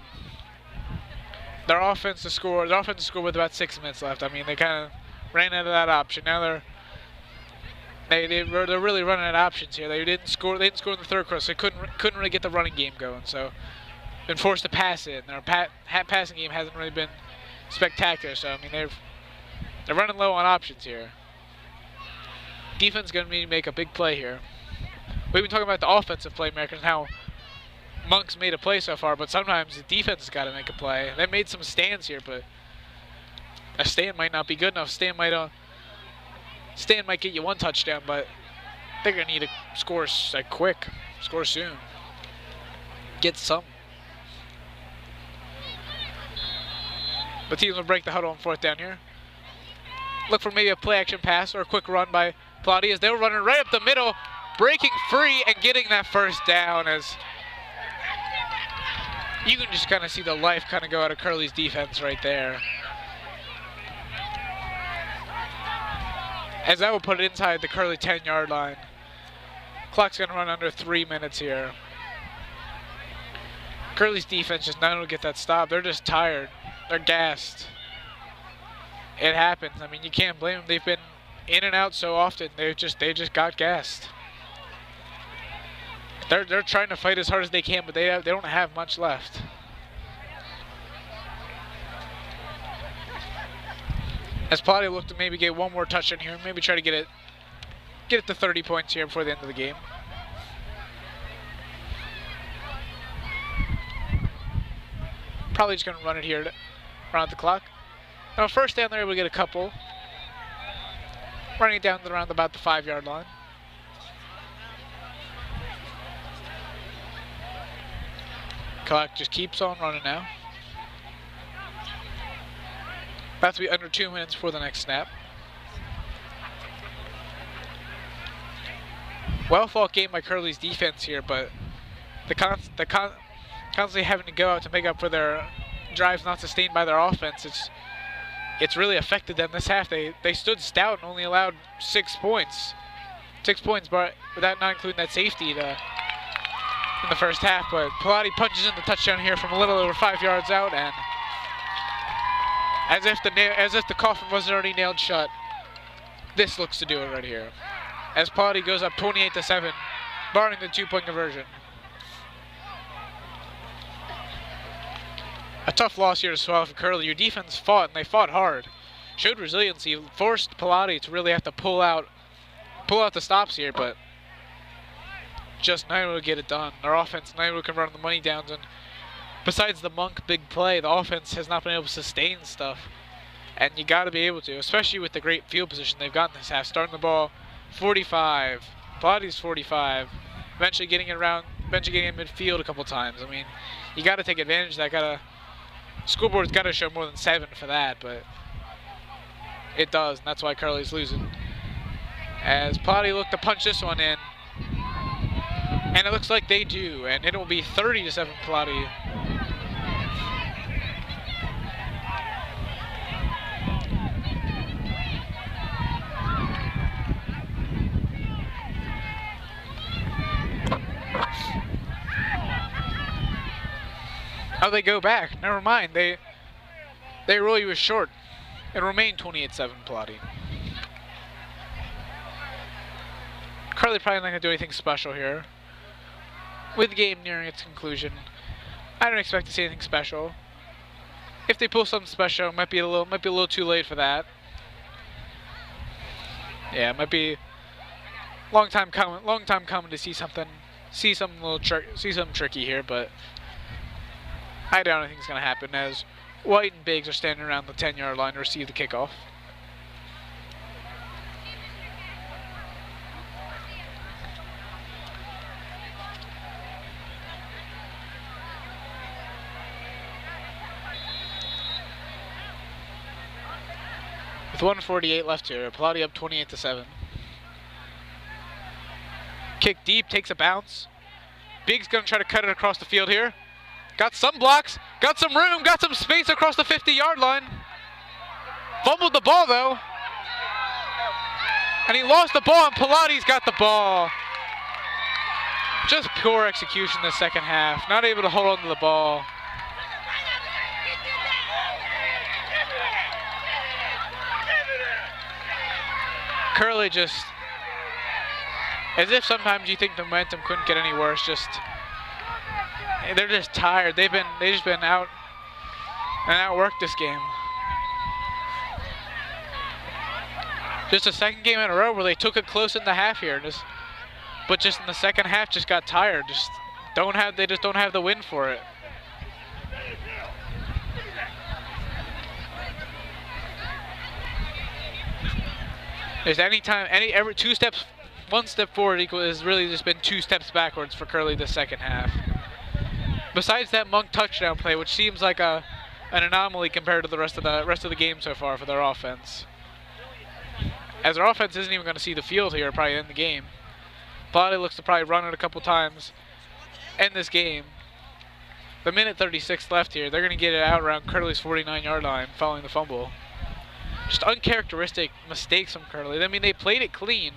Their offense to score with about 6 minutes left. I mean, they kind of ran out of that option. Now they're really running out of options here. They didn't score in the 3rd quarter, so they couldn't really get the running game going. So, been forced to pass it. Their passing game hasn't really been spectacular. So, I mean, they're running low on options here. Defense is going to need to make a big play here. We've been talking about the offensive playmakers and how Monk's made a play so far, but sometimes the defense has got to make a play. They made some stands here, but a stand might not be good enough. Stand might get you 1 touchdown, but they're going to need to score quick, score soon, get some. But teams will break the huddle on 4th down here. Look for maybe a play action pass or a quick run by Pallotti as they were running right up the middle, breaking free and getting that 1st down. As you can just kind of see the life kind of go out of Curley's defense right there. As that will put it inside the Curley 10-yard line. Clock's going to run under 3 minutes here. Curley's defense just not able to get that stop. They're just tired. They're gassed. It happens. I mean, you can't blame them. They've been in and out so often. They just got gassed. They're trying to fight as hard as they can, but they don't have much left. As Pallotti looked to maybe get 1 more touchdown here, maybe try to get it to 30 points here before the end of the game. Probably just going to run it here around the clock. Now, 1st down, they're able to get a couple. Running it down to around about the 5-yard line. Clock just keeps on running now. About to be under 2 minutes before the next snap. Well fought game by Curley's defense here, but constantly having to go out to make up for their drives not sustained by their offense, it's really affected them this half. They stood stout and only allowed 6 points. 6 points, but without not including that safety in the 1st half. But Pallotti punches in the touchdown here from a little over 5 yards out, and as if the coffin wasn't already nailed shut, this looks to do it right here. As Pallotti goes up 28-7, barring the 2-point conversion. A tough loss here to swallow for Curley. Your defense fought, and they fought hard. Showed resiliency, forced Pallotti to really have to pull out the stops here, but just not able to get it done. Their offense not able to convert on the money downs, and besides the Monk big play, the offense has not been able to sustain stuff. And you got to be able to, especially with the great field position they've gotten this half. Starting the ball 45, Pallotti's 45, eventually getting in midfield a couple times. I mean, you got to take advantage of that. Scoreboard's got to show more than 7 for that, but it does, and that's why Curley's losing. As Pallotti look to punch this one in, and it looks like they do, and it will be 30-7 Pallotti. Oh, they go back. Never mind. They really was short. It remained 28-7 Pallotti. Curley probably not going to do anything special here. With the game nearing its conclusion, I don't expect to see anything special. If they pull something special, it might be a little too late for that. Yeah, it might be long time coming to see something tricky here, but I doubt anything's going to happen as White and Biggs are standing around the 10-yard line to receive the kickoff. With 1:48 left here, Pallotti up 28-7. Kick deep, takes a bounce. Biggs gonna try to cut it across the field here. Got some blocks, got some room, got some space across the 50-yard line. Fumbled the ball though. And he lost the ball, and Pallotti's got the ball. Just poor execution in the second half. Not able to hold on to the ball. Curley just, as if sometimes you think the momentum couldn't get any worse, they're just tired. They've just been out and outworked this game. Just a second game in a row where they took it close in the half here, but just in the second half just got tired. They just don't have the win for it. There's every 2 steps, 1 step forward has really just been 2 steps backwards for Curley this second half. Besides that Monk touchdown play, which seems like an anomaly compared to the rest of the game so far for their offense. As their offense isn't even going to see the field here probably in the game. Pallotti looks to probably run it a couple times in this game. The minute 36 left here, they're going to get it out around Curley's 49-yard line following the fumble. Just uncharacteristic mistakes from Curley. I mean, they played it clean.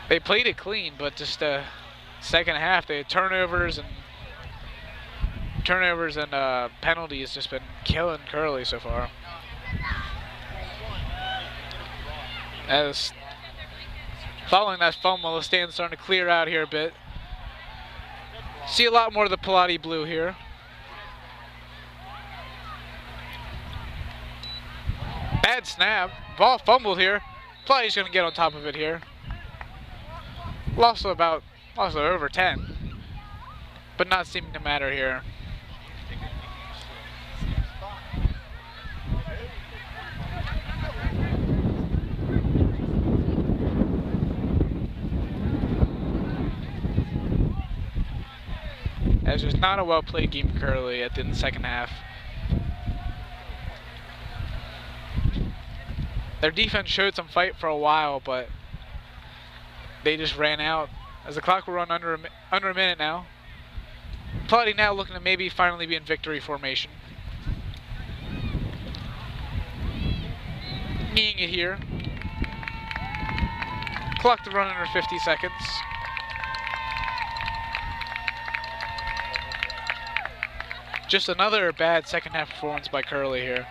But just second half, they had turnovers and penalties just been killing Curley so far. As following that fumble, the stand's starting to clear out here a bit. See a lot more of the Pallotti blue here. Bad snap. Ball fumbled here. Pallotti's going to get on top of it here. Lost over 10. But not seeming to matter here. As there's not a well-played game for Curley at the end of the second half. Their defense showed some fight for a while, but they just ran out. As the clock will run under a minute now. Pallotti now looking to maybe finally be in victory formation. Kneeing it here. Clock to run under 50 seconds. Just another bad second half performance by Curley here.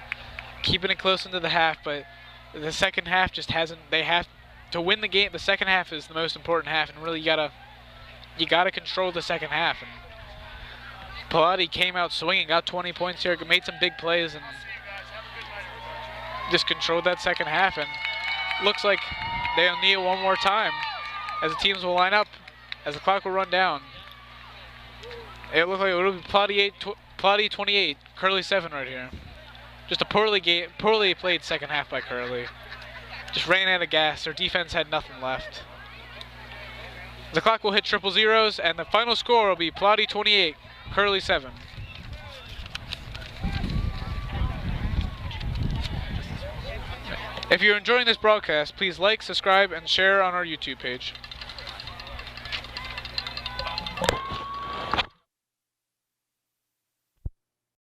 Keeping it close into the half, but the second half just hasn't. They have to win the game. The second half is the most important half, and really you gotta control the second half. And Pallotti came out swinging, got 20 points here, made some big plays, and just controlled that second half. And looks like they'll need it one more time as the teams will line up, as the clock will run down. It looks like it'll be Pallotti 28, Curley 7 right here. Just a poorly played second half by Curley. Just ran out of gas. Their defense had nothing left. The clock will hit triple zeros, and the final score will be Pallotti 28, Curley 7. If you're enjoying this broadcast, please like, subscribe, and share on our YouTube page.